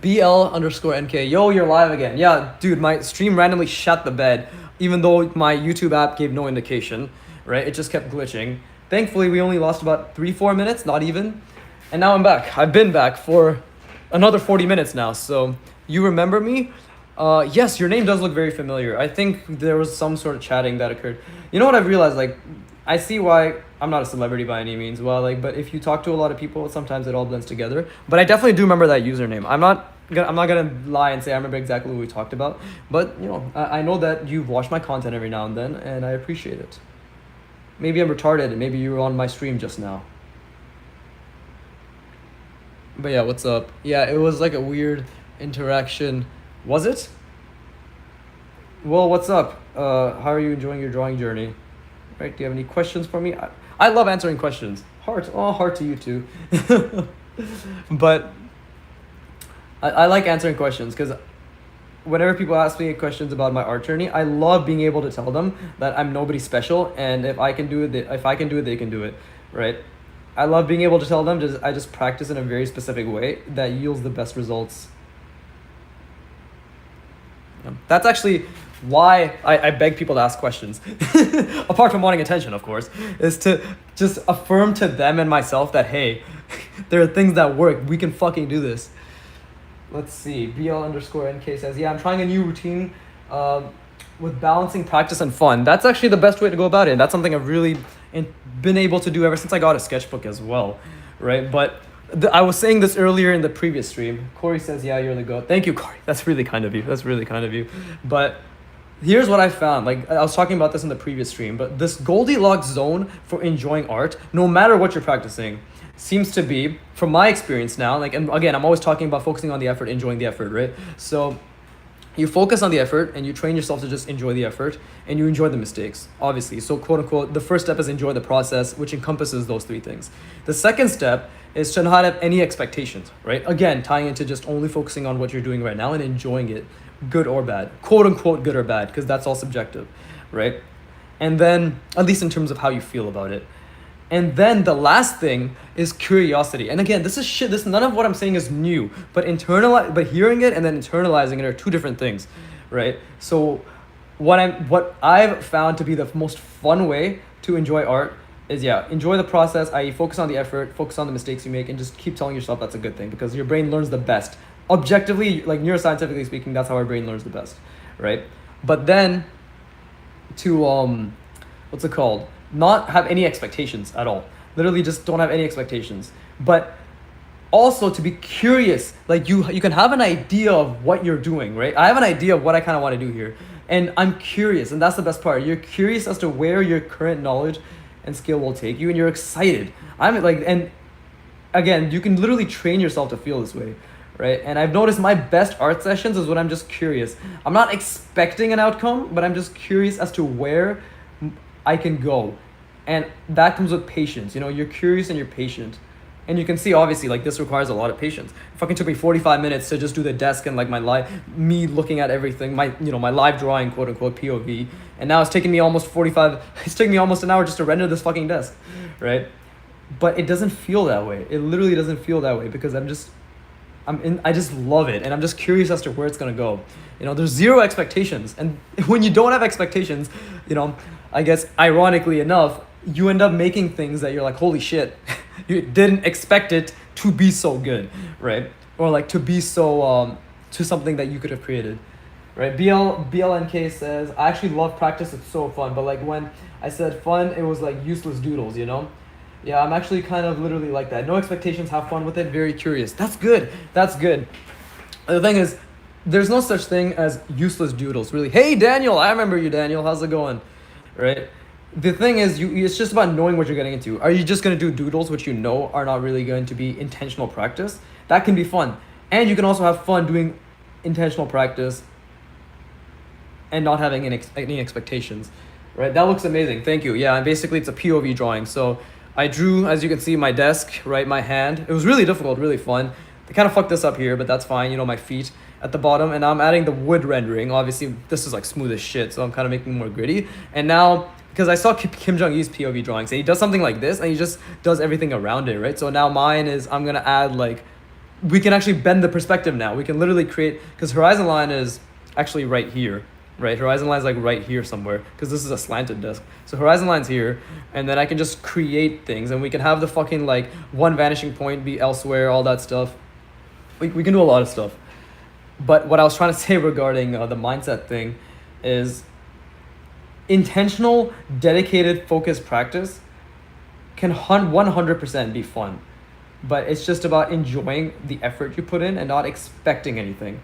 BL_NK, yo, you're live again. Yeah, dude, my stream randomly shut the bed, even though my YouTube app gave no indication, right? It just kept glitching. Thankfully, we only lost about 3-4 minutes, not even. And now I'm back. I've been back for another 40 minutes now. So you remember me? Yes, your name does look very familiar. I think there was some sort of chatting that occurred. You know what I've realized? Like, I see why I'm not a celebrity by any means. Well, like, but if you talk to a lot of people, sometimes it all blends together. But I definitely do remember that username. I'm not gonna lie and say I remember exactly what we talked about. But you know, I know that you've watched my content every now and then, and I appreciate it. Maybe I'm retarded, and maybe you were on my stream just now. But yeah, what's up? Yeah, it was like a weird interaction. Was it? Well, what's up? How are you enjoying your drawing journey? Right? Do you have any questions for me? I love answering questions. Heart. Oh, heart to you too. But I like answering questions because whenever people ask me questions about my art journey, I love being able to tell them that I'm nobody special, and if I can do it, if I can do it, they can do it, right? I love being able to tell them I just practice in a very specific way that yields the best results. Yeah. That's actually why I beg people to ask questions, apart from wanting attention, of course, is to just affirm to them and myself that, hey, there are things that work. We can fucking do this. Let's see. BL_NK says, yeah, I'm trying a new routine with balancing practice and fun. That's actually the best way to go about it. And that's something I've really been able to do ever since I got a sketchbook as well, right? But I was saying this earlier in the previous stream. Corey says, yeah, you're the GOAT. Thank you, Corey. That's really kind of you. That's really kind of you. But here's what I found. Like, I was talking about this in the previous stream, but this Goldilocks zone for enjoying art, no matter what you're practicing, seems to be, from my experience now, like, and again, I'm always talking about focusing on the effort, enjoying the effort, right? So you focus on the effort and you train yourself to just enjoy the effort, and you enjoy the mistakes, obviously. So quote unquote, the first step is enjoy the process, which encompasses those 3 things. The second step is to not have any expectations, right? Again, tying into just only focusing on what you're doing right now and enjoying it, good or bad, quote unquote good or bad, because that's all subjective, right? And then, at least in terms of how you feel about it. And then the last thing is curiosity. And again, this is shit. None of what I'm saying is new, but hearing it and then internalizing it are 2 different things, right? So what I've found to be the most fun way to enjoy art is, yeah, enjoy the process, i.e. focus on the effort, focus on the mistakes you make, and just keep telling yourself that's a good thing, because your brain learns the best. Objectively, like neuroscientifically speaking, that's how our brain learns the best, right? But then to what's it called? Not have any expectations at all. Literally just don't have any expectations. But also to be curious, like you can have an idea of what you're doing, right? I have an idea of what I kind of want to do here, and I'm curious, and that's the best part. You're curious as to where your current knowledge and skill will take you, and you're excited. I'm like, and again, you can literally train yourself to feel this way, right? And I've noticed my best art sessions is when I'm just curious. I'm not expecting an outcome, but I'm just curious as to where I can go. And that comes with patience. You know, you're curious and you're patient. And you can see, obviously, like, this requires a lot of patience. It fucking took me 45 minutes to just do the desk and, like, me looking at everything, my live drawing, quote unquote, POV. And now it's taking me almost an hour just to render this fucking desk, right? But it doesn't feel that way. It literally doesn't feel that way because I just love it. And I'm just curious as to where it's going to go. There's zero expectations. And when you don't have expectations, I guess, ironically enough, you end up making things that you're like, holy shit, you didn't expect it to be so good, right? Or like to be so, to something that you could have created, right? BLNK says, I actually love practice, it's so fun. But like when I said fun, it was like useless doodles, Yeah, I'm actually kind of literally like that. No expectations, have fun with it, very curious. That's good, that's good. The thing is, there's no such thing as useless doodles, really. Hey, Daniel, I remember you, Daniel, how's it going, right? The thing is, it's just about knowing what you're getting into. Are you just going to do doodles, which are not really going to be intentional practice? That can be fun. And you can also have fun doing intentional practice and not having any expectations, right? That looks amazing. Thank you. Yeah, and basically it's a POV drawing. So I drew, as you can see, my desk, right, my hand. It was really difficult, really fun. They kind of fucked this up here, but that's fine. My feet at the bottom. And now I'm adding the wood rendering. Obviously, this is like smooth as shit, so I'm kind of making it more gritty. And now, because I saw Kim Jong-il's POV drawings, and he does something like this, and he just does everything around it, right? So now mine is, I'm going to add, like, we can actually bend the perspective now. We can literally create, because horizon line is actually right here, right? Horizon line is like right here somewhere, because this is a slanted desk. So horizon line's here, and then I can just create things, and we can have the fucking, like, one vanishing point be elsewhere, all that stuff. We can do a lot of stuff. But what I was trying to say regarding the mindset thing is intentional, dedicated, focused practice can 100% be fun. But it's just about enjoying the effort you put in and not expecting anything.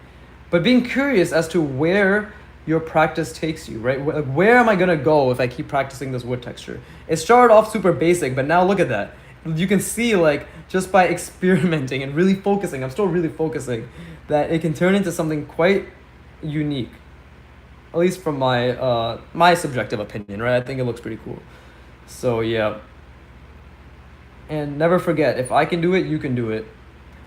But being curious as to where your practice takes you, right? Where am I going to go if I keep practicing this wood texture? It started off super basic, but now look at that. You can see, like, just by experimenting and really focusing, I'm still really focusing, that it can turn into something quite unique. At least from my subjective opinion, right? I think it looks pretty cool. So yeah. And never forget, if I can do it, you can do it.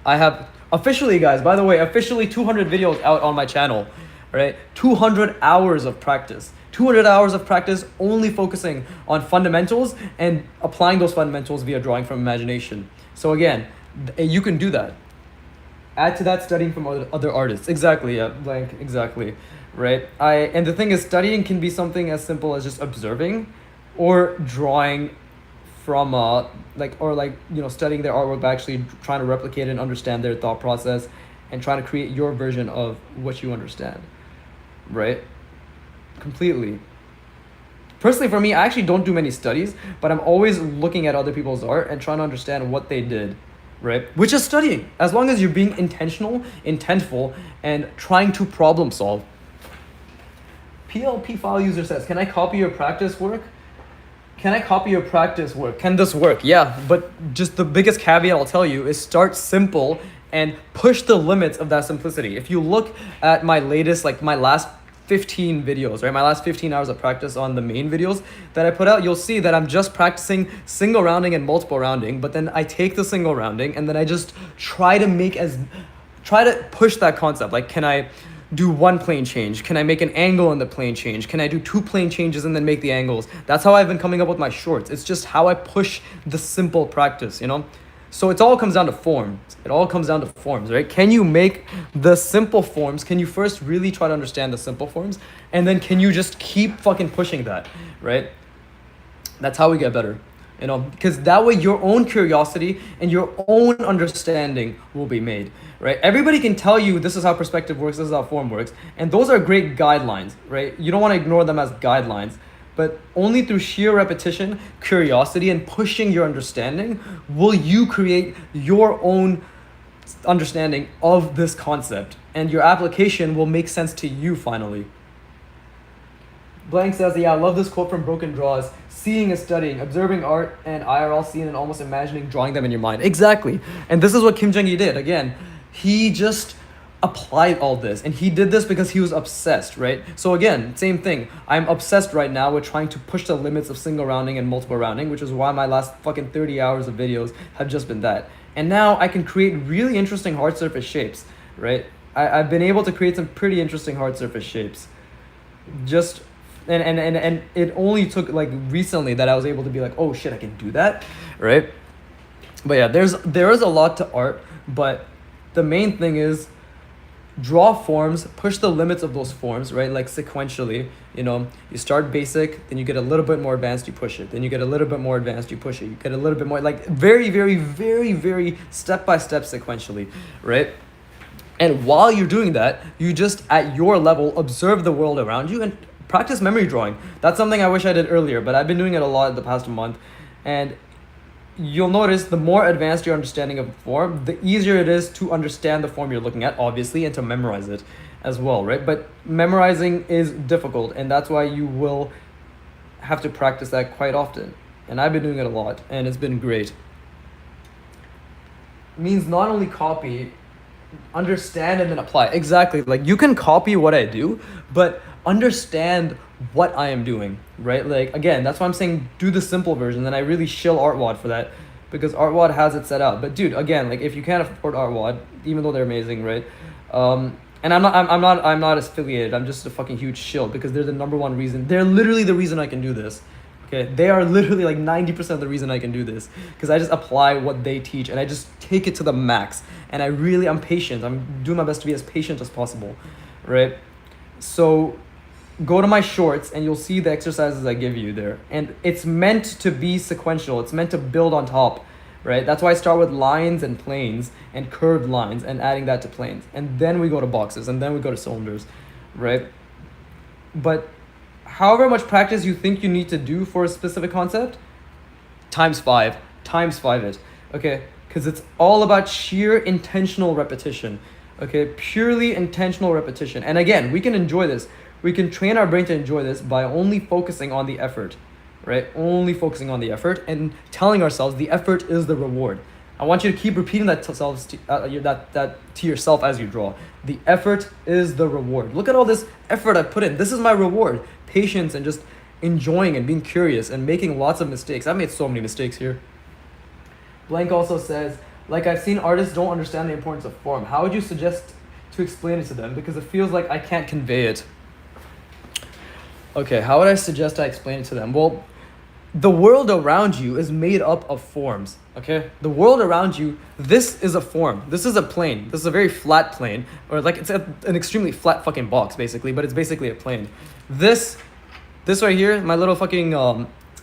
I have officially, guys, by the way, officially 200 videos out on my channel, right? 200 hours of practice. 200 hours of practice only focusing on fundamentals and applying those fundamentals via drawing from imagination. So again, you can do that. Add to that studying from other artists. Exactly, yeah, like, exactly, right? And the thing is, studying can be something as simple as just observing or drawing from, studying their artwork by actually trying to replicate and understand their thought process and trying to create your version of what you understand, right? Completely. Personally, for me, I actually don't do many studies, but I'm always looking at other people's art and trying to understand what they did, right? Which is studying, as long as you're being intentional, intentful, and trying to problem solve. PLP file user says, can I copy your practice work? Can I copy your practice work? Can this work? Yeah, but just the biggest caveat I'll tell you is start simple and push the limits of that simplicity. If you look at my latest, like my last 15 videos, right? My last 15 hours of practice on the main videos that I put out, you'll see that I'm just practicing single rounding and multiple rounding, but then I take the single rounding and then I just try to push that concept. Like, can I do one plane change? Can I make an angle in the plane change? Can I do two plane changes and then make the angles? That's how I've been coming up with my shorts. It's just how I push the simple practice, So it all comes down to forms. It all comes down to forms, right? Can you make the simple forms? Can you first really try to understand the simple forms? And then can you just keep fucking pushing that, right? That's how we get better, because that way your own curiosity and your own understanding will be made, right? Everybody can tell you this is how perspective works, this is how form works. And those are great guidelines, right? You don't want to ignore them as guidelines. But only through sheer repetition, curiosity, and pushing your understanding will you create your own understanding of this concept. And your application will make sense to you finally. Blank says, yeah, I love this quote from Broken Draws. Seeing is studying, observing art and IRL scene and almost imagining drawing them in your mind. Exactly. And this is what Kim Jong-il did. Again, he just applied all this, and he did this because he was obsessed, right? So again, same thing. I'm obsessed right now with trying to push the limits of single rounding and multiple rounding, which is why my last fucking 30 hours of videos have just been that. And now I can create really interesting hard surface shapes, right? I've been able to create some pretty interesting hard surface shapes. Just and it only took like recently that I was able to be like, oh shit, I can do that, right? But yeah, there is a lot to art, but the main thing is draw forms, push the limits of those forms, right? Like sequentially, you start basic, then you get a little bit more advanced, you push it. Then you get a little bit more advanced, you push it. You get a little bit more, like very, very, very, very step by step sequentially, right? And while you're doing that, you just at your level observe the world around you and practice memory drawing. That's something I wish I did earlier, but I've been doing it a lot the past month. And you'll notice the more advanced your understanding of the form, the easier it is to understand the form you're looking at, obviously, and to memorize it as well, right? But memorizing is difficult, and that's why you will have to practice that quite often. And I've been doing it a lot, and it's been great. It means not only copy, understand and then apply. Exactly. Like you can copy what I do, but understand what I am doing, right? Like again, that's why I'm saying do the simple version. Then I really shill ArtWad for that because ArtWad has it set out. But dude, again, like if you can't afford ArtWad, even though they're amazing, right? And I'm not affiliated. I'm just a fucking huge shill because they're the number one reason. They're literally the reason I can do this. Okay, they are literally like 90% of the reason I can do this because I just apply what they teach and I just take it to the max. And I'm patient. I'm doing my best to be as patient as possible, right? So go to my shorts and you'll see the exercises I give you there. And it's meant to be sequential. It's meant to build on top, right? That's why I start with lines and planes and curved lines and adding that to planes. And then we go to boxes and then we go to cylinders, right? But however much practice you think you need to do for a specific concept, times five it, okay? Because it's all about sheer intentional repetition, okay? Purely intentional repetition. And again, we can enjoy this. We can train our brain to enjoy this by only focusing on the effort, right? Only focusing on the effort and telling ourselves the effort is the reward. I want you to keep repeating that to yourself as you draw. The effort is the reward. Look at all this effort I put in. This is my reward. Patience and just enjoying and being curious and making lots of mistakes. I've made so many mistakes here. Blank also says, like I've seen artists don't understand the importance of form. How would you suggest to explain it to them? Because it feels like I can't convey it. Okay, how would I suggest I explain it to them? Well, the world around you is made up of forms, okay? The world around you, this is a form. This is a plane. This is a very flat plane. Or like it's an extremely flat fucking box, basically, but it's basically a plane. This right here, my little fucking,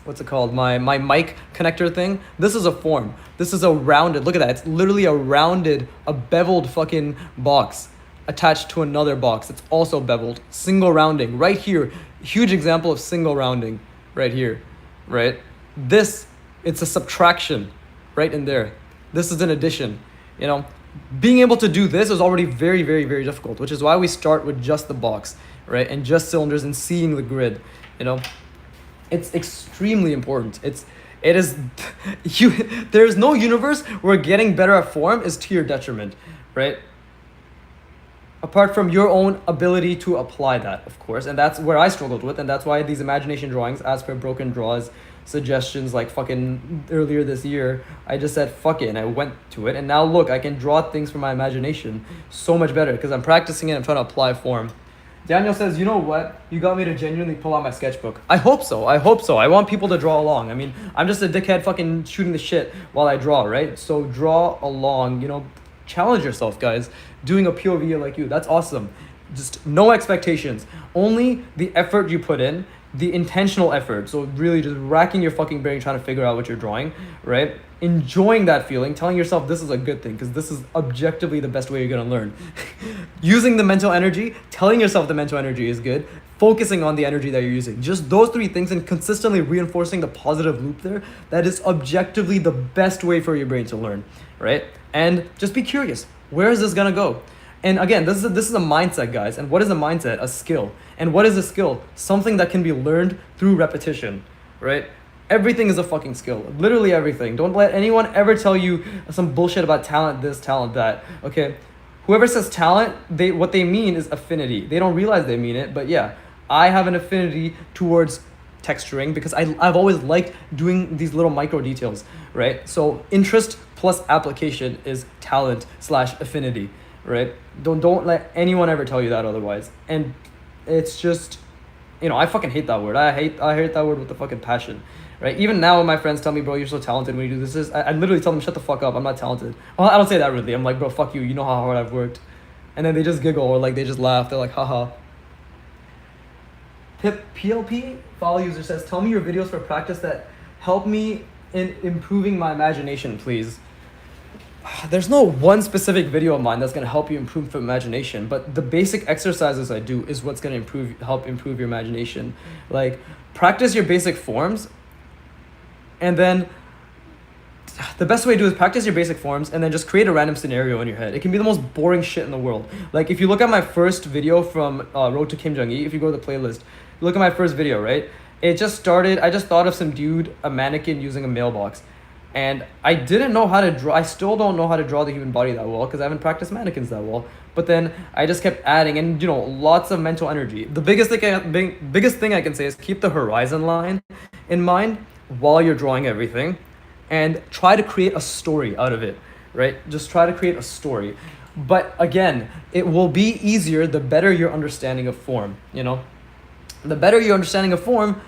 what's it called? My mic connector thing. This is a form. This is a rounded, look at that. It's literally a beveled fucking box attached to another box. It's also beveled. Single rounding right here. Huge example of single rounding right here, right? This, it's a subtraction right in there. This is an addition, Being able to do this is already very, very, very difficult, which is why we start with just the box, right? And just cylinders and seeing the grid, It's extremely important. There's no universe where getting better at form is to your detriment, right? Apart from your own ability to apply that, of course. And that's where I struggled with, and that's why these imagination drawings, as per Broken Draws suggestions like fucking earlier this year, I just said fuck it and I went to it. And now look, I can draw things from my imagination so much better because I'm practicing it, I'm trying to apply form. Daniel says, you know what? You got me to genuinely pull out my sketchbook. I hope so. I want people to draw along. I mean, I'm just a dickhead fucking shooting the shit while I draw, right? So draw along, challenge yourself, guys. Doing a POV like you, that's awesome. Just no expectations. Only the effort you put in, the intentional effort. So really just racking your fucking brain trying to figure out what you're drawing, right? Enjoying that feeling, telling yourself this is a good thing because this is objectively the best way you're going to learn. Using the mental energy, telling yourself the mental energy is good, focusing on the energy that you're using. Just those three things and consistently reinforcing the positive loop there, that is objectively the best way for your brain to learn, right? And just be curious. Where is this going to go? And again, this is a mindset, guys. And what is a mindset? A skill. And what is a skill? Something that can be learned through repetition, right? Everything is a fucking skill. Literally everything. Don't let anyone ever tell you some bullshit about talent this, talent that, okay? Whoever says talent, what they mean is affinity. They don't realize they mean it, but yeah, I have an affinity towards texturing because I've always liked doing these little micro details, right? So interest plus application is talent slash affinity, right? Don't let anyone ever tell you that otherwise. And it's just, I fucking hate that word. I hate that word with the fucking passion, right? Even now when my friends tell me, bro, you're so talented when you do this, I literally tell them, shut the fuck up, I'm not talented. Well, I don't say that really. I'm like, bro, fuck you, you know how hard I've worked. And then they just giggle, or like they just laugh. They're like, haha. PLP follow user says, tell me your videos for practice that help me in improving my imagination, please. There's no one specific video of mine that's going to help you improve your imagination, but the basic exercises I do is what's going to help improve your imagination. Like, practice your basic forms, and then the best way to do is practice your basic forms and then just create a random scenario in your head. It can be the most boring shit in the world. Like, if you look at my first video from Road to Kim Jong-il, if you go to the playlist, look at my first video, right? I just thought of some dude, a mannequin using a mailbox. And I didn't know how to draw. I still don't know how to draw the human body that well because I haven't practiced mannequins that well. But then I just kept adding, and lots of mental energy. The biggest thing I can say is keep the horizon line in mind while you're drawing everything, and try to create a story out of it, right? Just try to create a story. But again, it will be easier the better your understanding of form. The better your understanding of form,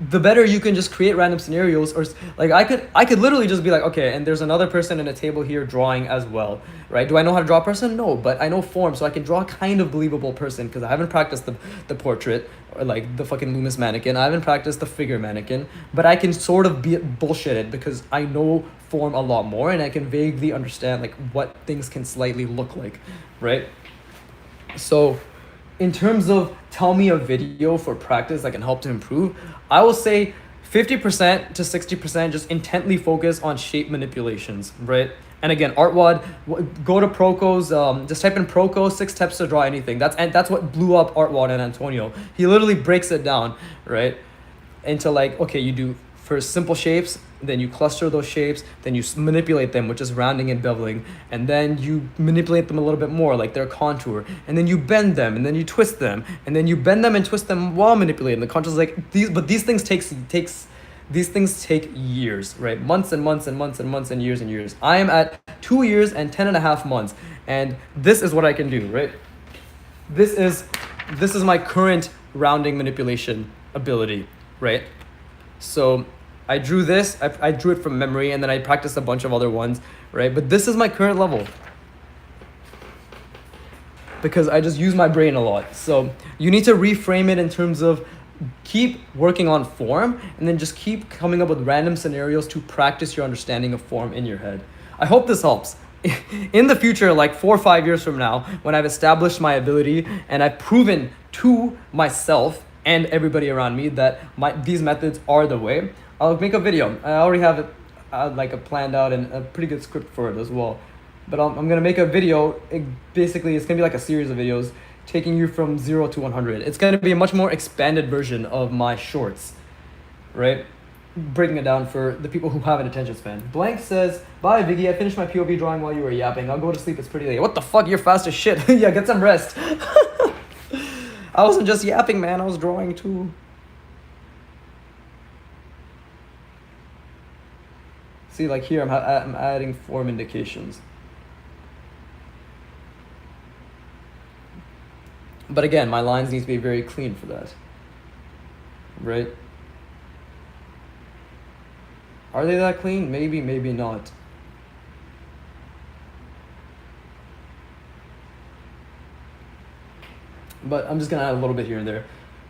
the better you can just create random scenarios. Or like I could literally just be like, okay, and there's another person in a table here drawing as well, right? Do I know how to draw a person? No, but I know form, so I can draw a kind of believable person because I haven't practiced the portrait or like the fucking Loomis mannequin. I haven't practiced the figure mannequin, but I can sort of be bullshit it because I know form a lot more and I can vaguely understand like what things can slightly look like, right? So in terms of tell me a video for practice that can help to improve, I will say 50% to 60% just intently focus on shape manipulations, right? And again, ArtWad, go to Proco's, just type in Proco 6 steps to draw anything. That's what blew up ArtWad and Antonio. He literally breaks it down, right? Into like, okay, you do first simple shapes, then you cluster those shapes, then you manipulate them, which is rounding and beveling, and then you manipulate them a little bit more, like their contour, and then you bend them, and then you twist them, and then you bend them and twist them while manipulating. The contours these things take years, right? Months and months and months and months and years. I am at 2 years and 10.5 months, and this is what I can do, right? This is my current rounding manipulation ability, right? So I drew this, I drew it from memory, and then I practiced a bunch of other ones, right? But this is my current level because I just use my brain a lot. So you need to reframe it in terms of keep working on form and then just keep coming up with random scenarios to practice your understanding of form in your head. I hope this helps. In the future, like 4 or 5 years from now, when I've established my ability and I've proven to myself and everybody around me that these methods are the way, I'll make a video. I already have it planned out and a pretty good script for it as well. But I'm gonna make a video. It's gonna be like a series of videos taking you from 0 to 100. It's gonna be a much more expanded version of my shorts, right? Breaking it down for the people who have an attention span. Blank says, bye Viggy, I finished my POV drawing while you were yapping. I'll go to sleep, it's pretty late. What the fuck, you're fast as shit. Yeah, get some rest. I wasn't just yapping, man, I was drawing too. See, like here, I'm adding form indications. But again, my lines need to be very clean for that, right? Are they that clean? Maybe, maybe not. But I'm just gonna add a little bit here and there.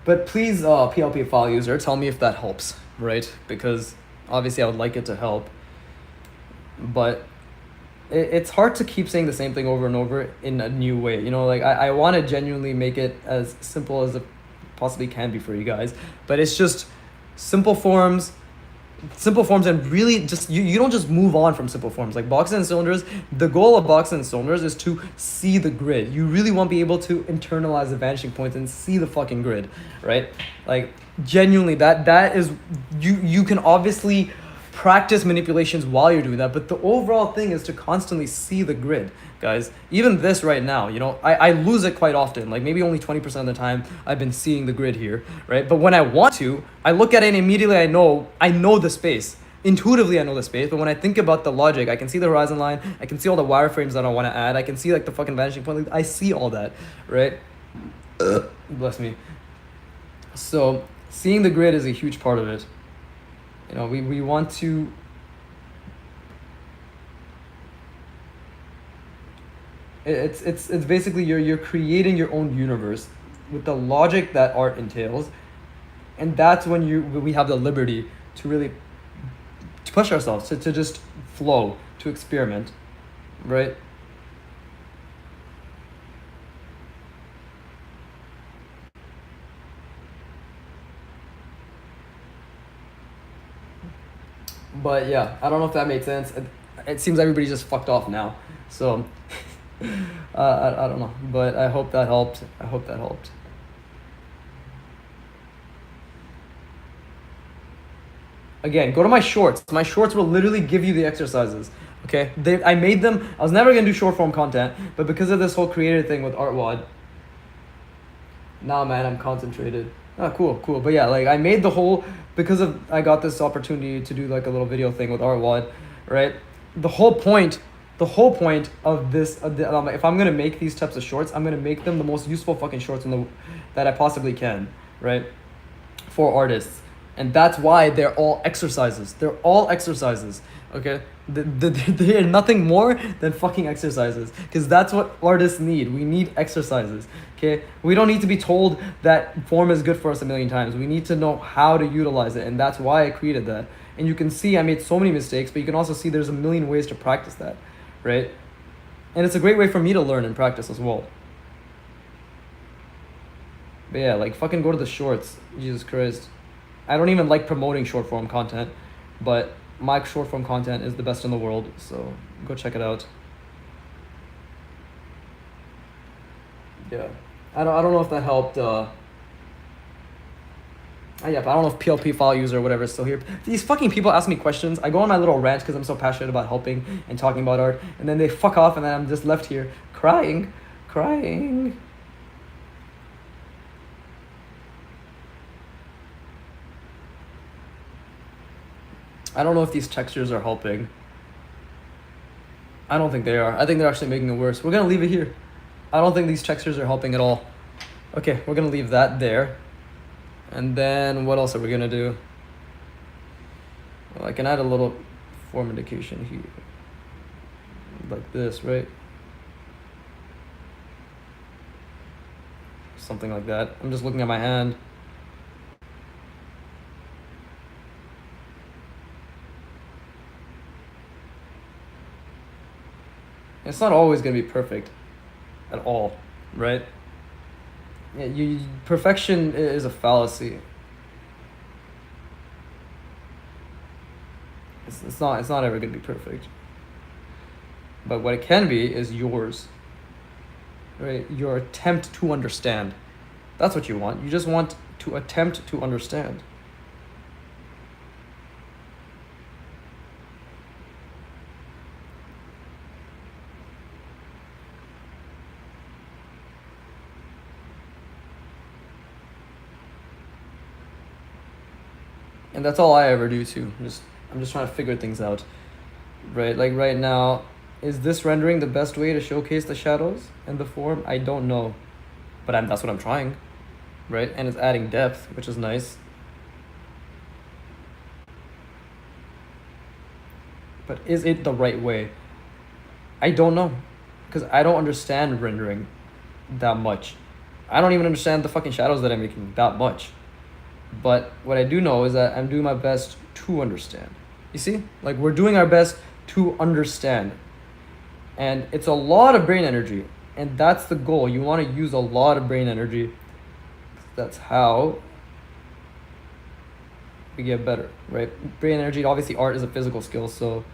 But please, PLP file user, tell me if that helps, right? Because obviously I would like it to help. But it's hard to keep saying the same thing over and over in a new way. Like I want to genuinely make it as simple as it possibly can be for you guys. But it's just simple forms and really just you don't just move on from simple forms. Like boxes and cylinders, the goal of boxes and cylinders is to see the grid. You really want to be able to internalize the vanishing points and see the fucking grid, right? Like genuinely that is you can obviously practice manipulations while you're doing that, but the overall thing is to constantly see the grid, guys. Even this right now, I lose it quite often. Like maybe only 20% of the time I've been seeing the grid here, right? But when I want to, I look at it and immediately I know the space, intuitively I know the space, but when I think about the logic, I can see the horizon line, I can see all the wireframes that I want to add, I can see like the fucking vanishing point, like, I see all that, right? Bless me. So seeing the grid is a huge part of it. You know, we want to it's basically you're creating your own universe with the logic that art entails, and that's when we have the liberty to really to push ourselves to just flow, to experiment, right? But yeah, I don't know if that made sense. It seems everybody just fucked off now, so I don't know, but I hope that helped. I hope that helped. Again, go to my shorts. My shorts will literally give you the exercises. Okay, I made them. I was never gonna do short form content, but because of this whole creator thing with ArtWad, nah, man, I'm concentrated. Oh, cool. But yeah, like I made the whole because of I got this opportunity to do like a little video thing with ArtWad, right? The whole point of this, if I'm gonna make these types of shorts, I'm gonna make them the most useful fucking shorts that I possibly can, right? For artists. And that's why they're all exercises. They're all exercises, okay? They're nothing more than fucking exercises. Because that's what artists need. We need exercises, okay? We don't need to be told that form is good for us a million times. We need to know how to utilize it. And that's why I created that. And you can see I made so many mistakes, but you can also see there's a million ways to practice that, right? And it's a great way for me to learn and practice as well. But yeah, like fucking go to the shorts. Jesus Christ. I don't even like promoting short form content, but my short form content is the best in the world, so go check it out. Yeah, I don't know if that helped. Yeah, but I don't know if PLP file user or whatever is still here. These fucking people ask me questions. I go on my little rant because I'm so passionate about helping and talking about art, and then they fuck off, and then I'm just left here crying. I don't know if these textures are helping. I don't think they are. I think they're actually making it worse. We're gonna leave it here. I don't think these textures are helping at all. Okay, we're gonna leave that there. And then what else are we gonna do? Well, I can add a little form indication here. Like this, right? Something like that. I'm just looking at my hand. It's not always going to be perfect at all, right? Yeah, perfection is a fallacy. It's not ever going to be perfect. But what it can be is yours, right? Your attempt to understand. That's what you want. You just want to attempt to understand. And that's all I ever do too. I'm just trying to figure things out, right? Like right now, is this rendering the best way to showcase the shadows and the form? I don't know, but that's what I'm trying, right? And it's adding depth, which is nice. But is it the right way? I don't know, because I don't understand rendering that much. I don't even understand the fucking shadows that I'm making that much. But what I do know is that I'm doing my best to understand. You see? Like, we're doing our best to understand. And it's a lot of brain energy. And that's the goal. You want to use a lot of brain energy. That's how we get better, right? Brain energy, obviously art is a physical skill, so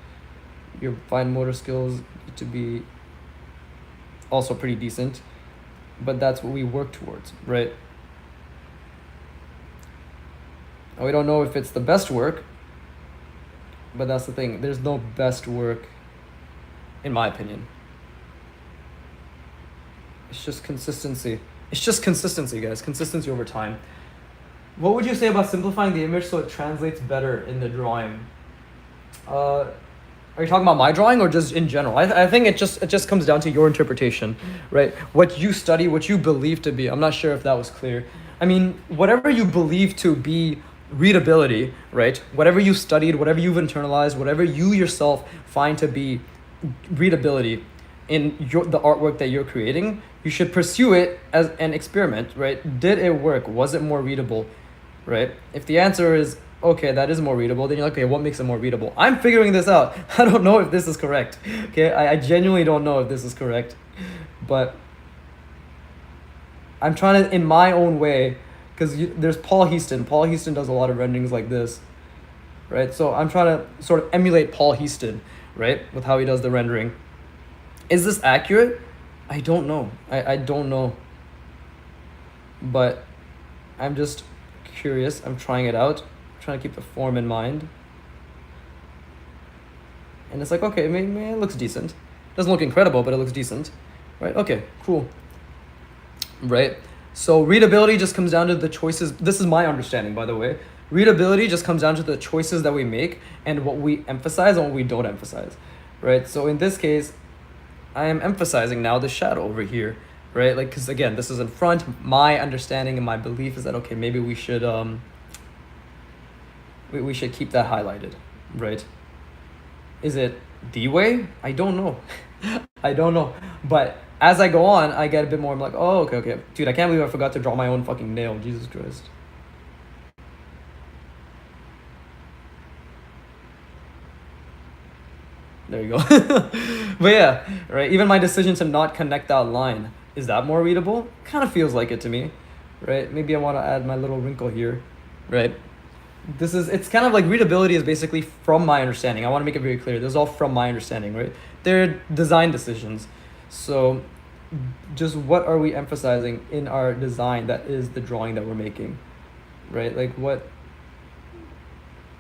your fine motor skills need to be also pretty decent. But that's what we work towards, right? And we don't know if it's the best work, but that's the thing. There's no best work, in my opinion. It's just consistency. It's just consistency, guys. Consistency over time. What would you say about simplifying the image so it translates better in the drawing? Are you talking about my drawing or just in general? I think it just comes down to your interpretation, right? What you study, what you believe to be. I'm not sure if that was clear. I mean, whatever you believe to be readability, right? Whatever you studied, whatever you've internalized, whatever you yourself find to be readability in the artwork that you're creating, you should pursue it as an experiment, right? Did it work? Was it more readable, right? If the answer is okay, that is more readable, then you're like, okay, what makes it more readable? I'm figuring this out. I don't know if this is correct. Okay, I genuinely don't know if this is correct, but I'm trying to, in my own way, because there's Paul Heaston. Paul Heaston does a lot of renderings like this, right? So I'm trying to sort of emulate Paul Heaston, right, with how he does the rendering. Is this accurate? I don't know. I don't know. But I'm just curious. I'm trying it out. I'm trying to keep the form in mind. And it's like, okay, maybe it looks decent. Doesn't look incredible, but it looks decent. Right? Okay, cool. Right? So readability just comes down to the choices. This is my understanding, by the way. Readability just comes down to the choices that we make and what we emphasize and what we don't emphasize. Right? So in this case, I am emphasizing now the shadow over here, right? Like, because again, this is in front. My understanding and my belief is that, okay, maybe we should we should keep that highlighted, right? Is it the way? I don't know. I don't know. But as I go on, I get a bit more. I'm like, oh, okay. Dude, I can't believe I forgot to draw my own fucking nail. Jesus Christ. There you go. But yeah, right? Even my decision to not connect that line, is that more readable? Kind of feels like it to me, right? Maybe I want to add my little wrinkle here, right? It's kind of like readability is basically from my understanding. I want to make it very clear. This is all from my understanding, right? They're design decisions. So just what are we emphasizing in our design that is the drawing that we're making, right? Like what,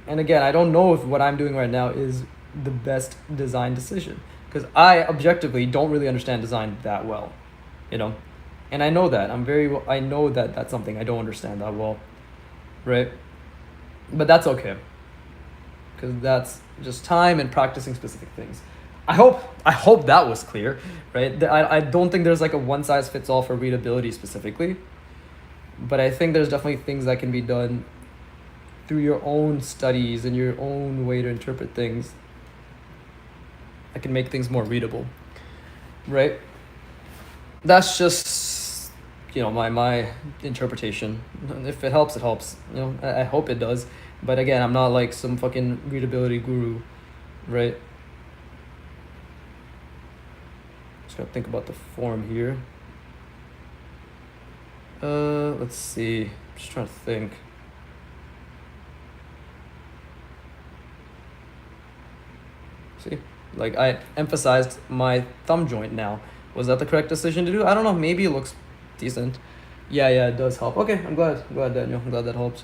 and again, I don't know if what I'm doing right now is the best design decision because I objectively don't really understand design that well, you know, and I know that I know that that's something I don't understand that well, right? But that's okay because that's just time and practicing specific things. I hope that was clear, right? I don't think there's like a one size fits all for readability specifically, but I think there's definitely things that can be done through your own studies and your own way to interpret things that can make things more readable, right? That's just, you know, my interpretation. If it helps, it helps. You know, I hope it does. But again, I'm not like some fucking readability guru, right? Just gotta think about the form here. Let's see. Just trying to think. See, like I emphasized my thumb joint now. Was that the correct decision to do? I don't know. Maybe it looks decent. Yeah, it does help. Okay, I'm glad, Daniel. I'm glad that helps.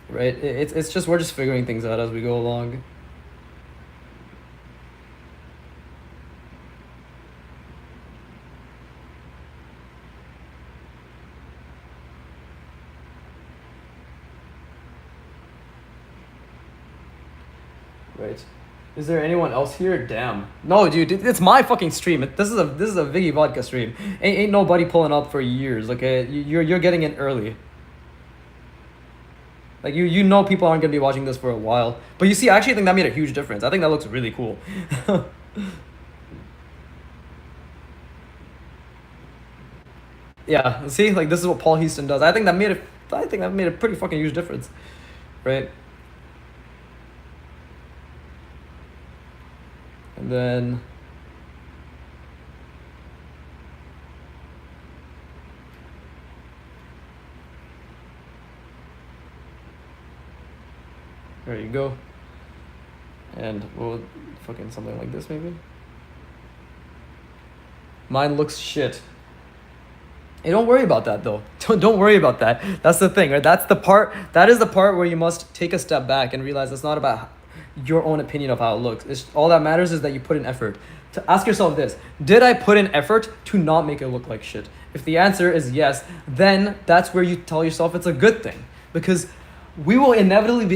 Right? It's just we're just figuring things out as we go along. Right. Is there anyone else here? Damn. No, dude, it's my fucking stream. This is a Viggy Vodka stream. Ain't nobody pulling up for years. Okay, you're getting in early. Like you know people aren't gonna be watching this for a while. But you see, I actually think that made a huge difference. I think that looks really cool. Yeah, see, like this is what Paul Heaston does. I think that made a pretty fucking huge difference, right? And then there you go. And we'll fucking something like this maybe. Mine looks shit. Hey, don't worry about that though. Don't worry about that. That's the thing, right? That is the part where you must take a step back and realize it's not about your own opinion of how it looks. All that matters is that you put in effort. To ask yourself this: did I put in effort to not make it look like shit? If the answer is yes, then that's where you tell yourself it's a good thing. Because we will inevitably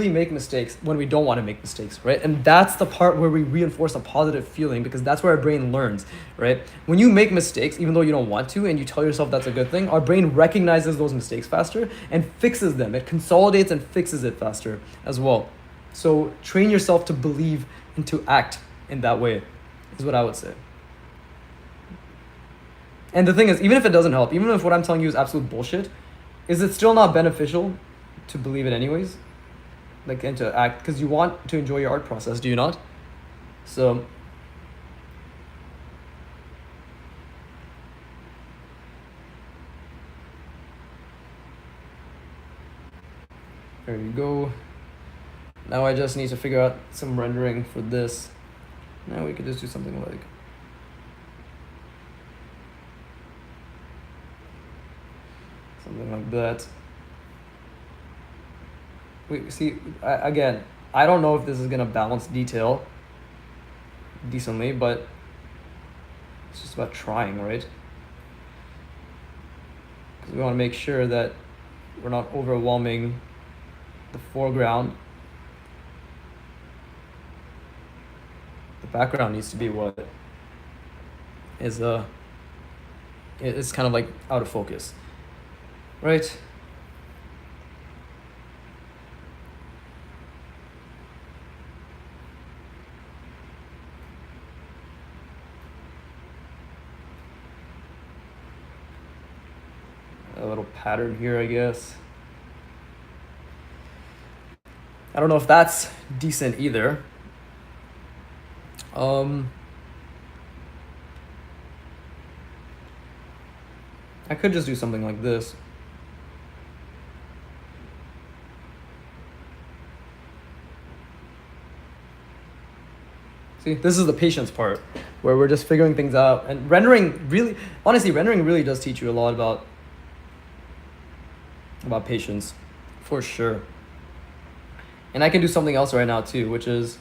make mistakes when we don't want to make mistakes, right? And that's the part where we reinforce a positive feeling, because that's where our brain learns, right? When you make mistakes, even though you don't want to, and you tell yourself that's a good thing, our brain recognizes those mistakes faster and fixes them. It consolidates and fixes it faster as well. So train yourself to believe and to act in that way, is what I would say. And the thing is, even if it doesn't help, even if what I'm telling you is absolute bullshit, is it still not beneficial to believe it anyways? Like, and to act, because you want to enjoy your art process, do you not? So there you go. Now I just need to figure out some rendering for this. Now we could just do something like that. We see, again, I don't know if this is gonna balance detail decently, but it's just about trying, right? Because we want to make sure that we're not overwhelming the foreground. The background needs to be what is it's kind of like out of focus, right? A little pattern here, I guess. I don't know if that's decent either. I could just do something like this. See, this is the patience part, where we're just figuring things out. And rendering really, honestly, rendering really does teach you a lot about patience, for sure. And I can do something else right now too, which is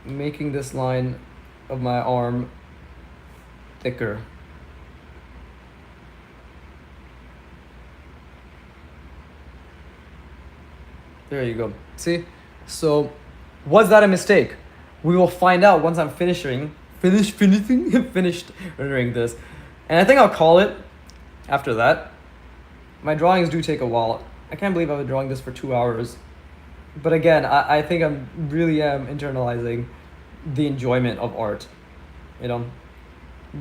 making this line of my arm thicker. There you go. See? So, was that a mistake? We will find out once I'm finished rendering this. And I think I'll call it after that. My drawings do take a while. I can't believe I've been drawing this for 2 hours. But again, I think I really am internalizing the enjoyment of art. You know,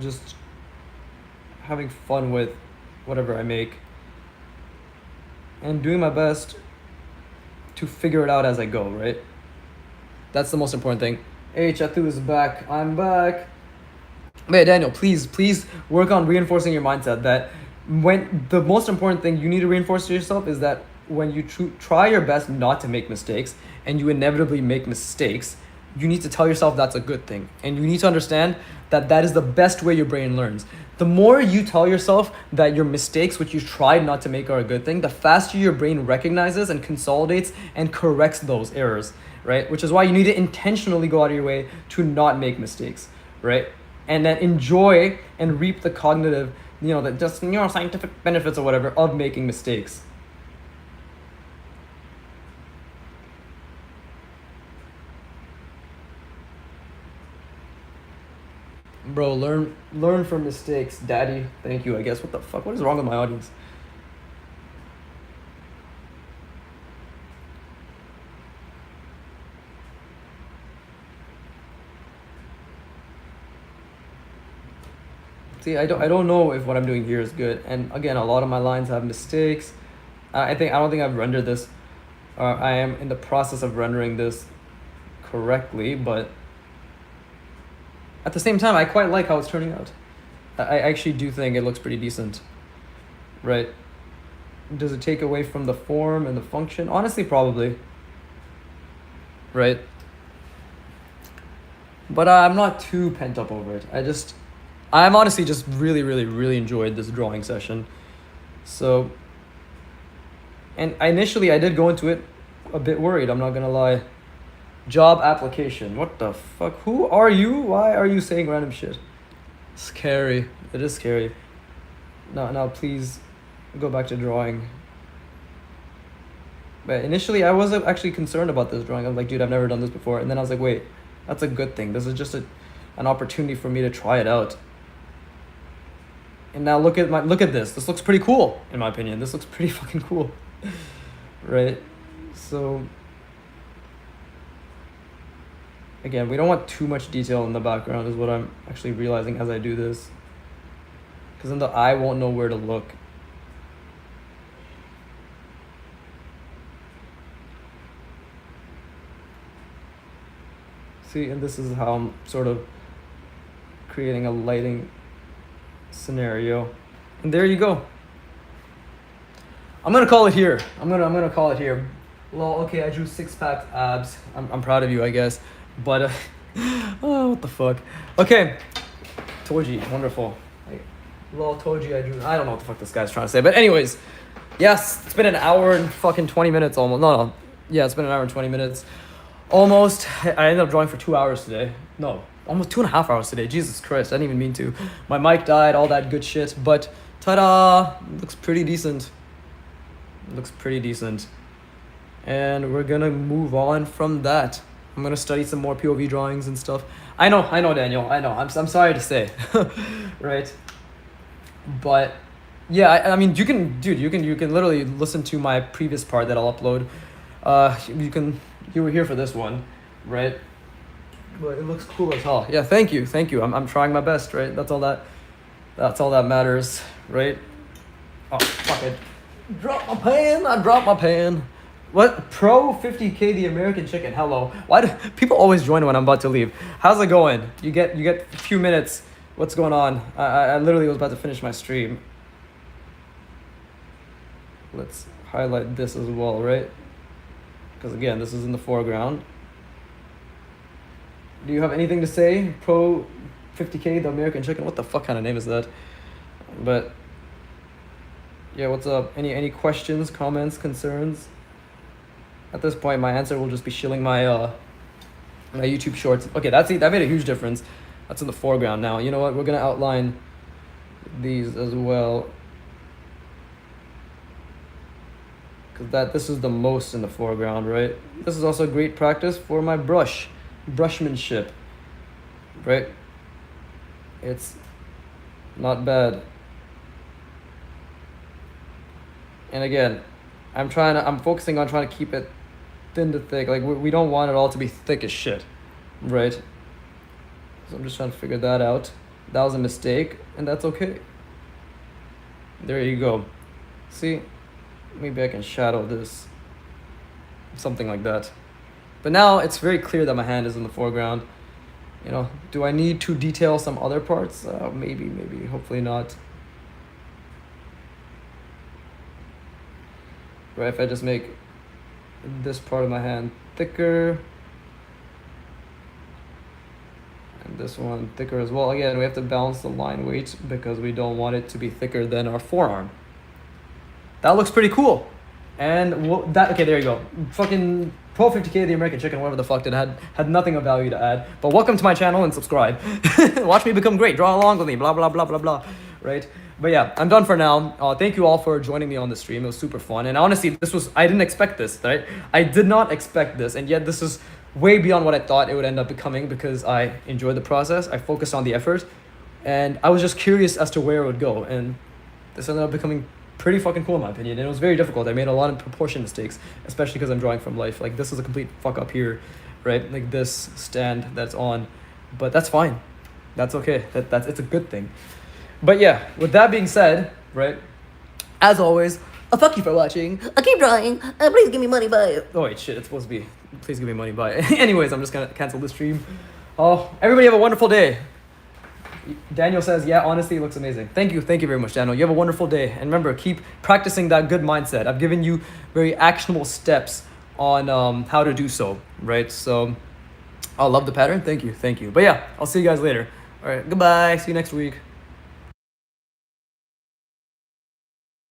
just having fun with whatever I make. And doing my best to figure it out as I go, right? That's the most important thing. Hey, Chatu is back. I'm back. But yeah, Daniel, please work on reinforcing your mindset that when the most important thing you need to reinforce to yourself is that when you try your best not to make mistakes and you inevitably make mistakes, you need to tell yourself that's a good thing. And you need to understand that that is the best way your brain learns. The more you tell yourself that your mistakes, which you tried not to make, are a good thing, the faster your brain recognizes and consolidates and corrects those errors, right? Which is why you need to intentionally go out of your way to not make mistakes, right? And then enjoy and reap the cognitive, the just neuroscientific benefits or whatever of making mistakes. Bro, learn from mistakes, daddy. Thank you, I guess. What the fuck? What is wrong with my audience? See, I don't know if what I'm doing here is good. And again, a lot of my lines have mistakes. I don't think I've rendered this. I am in the process of rendering this correctly, but at the same time, I quite like how it's turning out. I actually do think it looks pretty decent, right? Does it take away from the form and the function? Honestly, probably, right? But I'm not too pent up over it. I'm honestly just really enjoyed this drawing session. So, and initially I did go into it a bit worried, I'm not gonna lie. Job application. What the fuck? Who are you? Why are you saying random shit? Scary. It is scary. Now please go back to drawing. But initially, I wasn't actually concerned about this drawing. I was like, dude, I've never done this before. And then I was like, wait, that's a good thing. This is just an opportunity for me to try it out. And now look at this. This looks pretty cool, in my opinion. This looks pretty fucking cool, right? So again, we don't want too much detail in the background, is what I'm actually realizing as I do this. Because then the eye won't know where to look. See, and this is how I'm sort of creating a lighting scenario. And there you go. I'm gonna call it here. I'm gonna call it here. Well, okay, I drew 6-pack abs. I'm proud of you, I guess. But oh, what the fuck? Okay, Toji, wonderful. Lol, Toji, I drew. I don't know what the fuck this guy's trying to say, but anyways, yes, it's been an hour and fucking 20 minutes almost. No, yeah, it's been an hour and 20 minutes, almost. I ended up drawing for 2 hours today. No, almost 2.5 hours today. Jesus Christ, I didn't even mean to. My mic died, all that good shit. But ta-da, looks pretty decent. Looks pretty decent, and we're gonna move on from that. I'm gonna study some more POV drawings and stuff. I know, Daniel. I know. I'm sorry to say, right? But yeah, I mean, you can literally listen to my previous part that I'll upload. You were here for this one, right? But it looks cool as hell. Yeah, thank you. I'm trying my best, right? That's all that matters, right? Oh, fuck it. I dropped my pen. What? Pro 50K the American chicken. Hello. Why do people always join when I'm about to leave? How's it going? You get a few minutes. What's going on? I literally was about to finish my stream. Let's highlight this as well, right? Because again, this is in the foreground. Do you have anything to say? Pro 50K the American chicken. What the fuck kind of name is that? But yeah, what's up? Any questions, comments, concerns? At this point, my answer will just be shilling my my YouTube shorts. Okay, that made a huge difference. That's in the foreground now. You know what? We're gonna outline these as well, because this is the most in the foreground, right? This is also great practice for my brushmanship, right? It's not bad. And again, I'm focusing on trying to keep it thin to thick. Like, we don't want it all to be thick as shit, right? So I'm just trying to figure that out. That was a mistake, and that's okay. There you go. See, maybe I can shadow this, something like that. But now it's very clear that my hand is in the foreground. You know, do I need to detail some other parts? Maybe, hopefully not. Right, if I just make this part of my hand thicker, and this one thicker as well. Again, we have to balance the line weight because we don't want it to be thicker than our forearm. That looks pretty cool. And okay, there you go. Fucking Pro 50K the American chicken, whatever the fuck it had nothing of value to add. But welcome to my channel and subscribe. Watch me become great. Draw along with me. Blah blah blah blah blah. Right? But yeah, I'm done for now. Thank you all for joining me on the stream. It was super fun. And honestly, I didn't expect this, right? I did not expect this. And yet this is way beyond what I thought it would end up becoming, because I enjoyed the process. I focused on the effort. And I was just curious as to where it would go. And this ended up becoming pretty fucking cool in my opinion. And it was very difficult. I made a lot of proportion mistakes, especially because I'm drawing from life. Like, this is a complete fuck up here, right? Like this stand that's on. But that's fine. That's okay. It's a good thing. But yeah, with that being said, right, as always, fuck you for watching. I keep drawing. Please give me money, bye. Oh wait, shit, it's supposed to be, please give me money, bye. Anyways, I'm just gonna cancel the stream. Everybody have a wonderful day. Daniel says, yeah, honestly, it looks amazing. Thank you very much, Daniel. You have a wonderful day. And remember, keep practicing that good mindset. I've given you very actionable steps on how to do so, right? So, I love the pattern. Thank you. But yeah, I'll see you guys later. All right, goodbye. See you next week.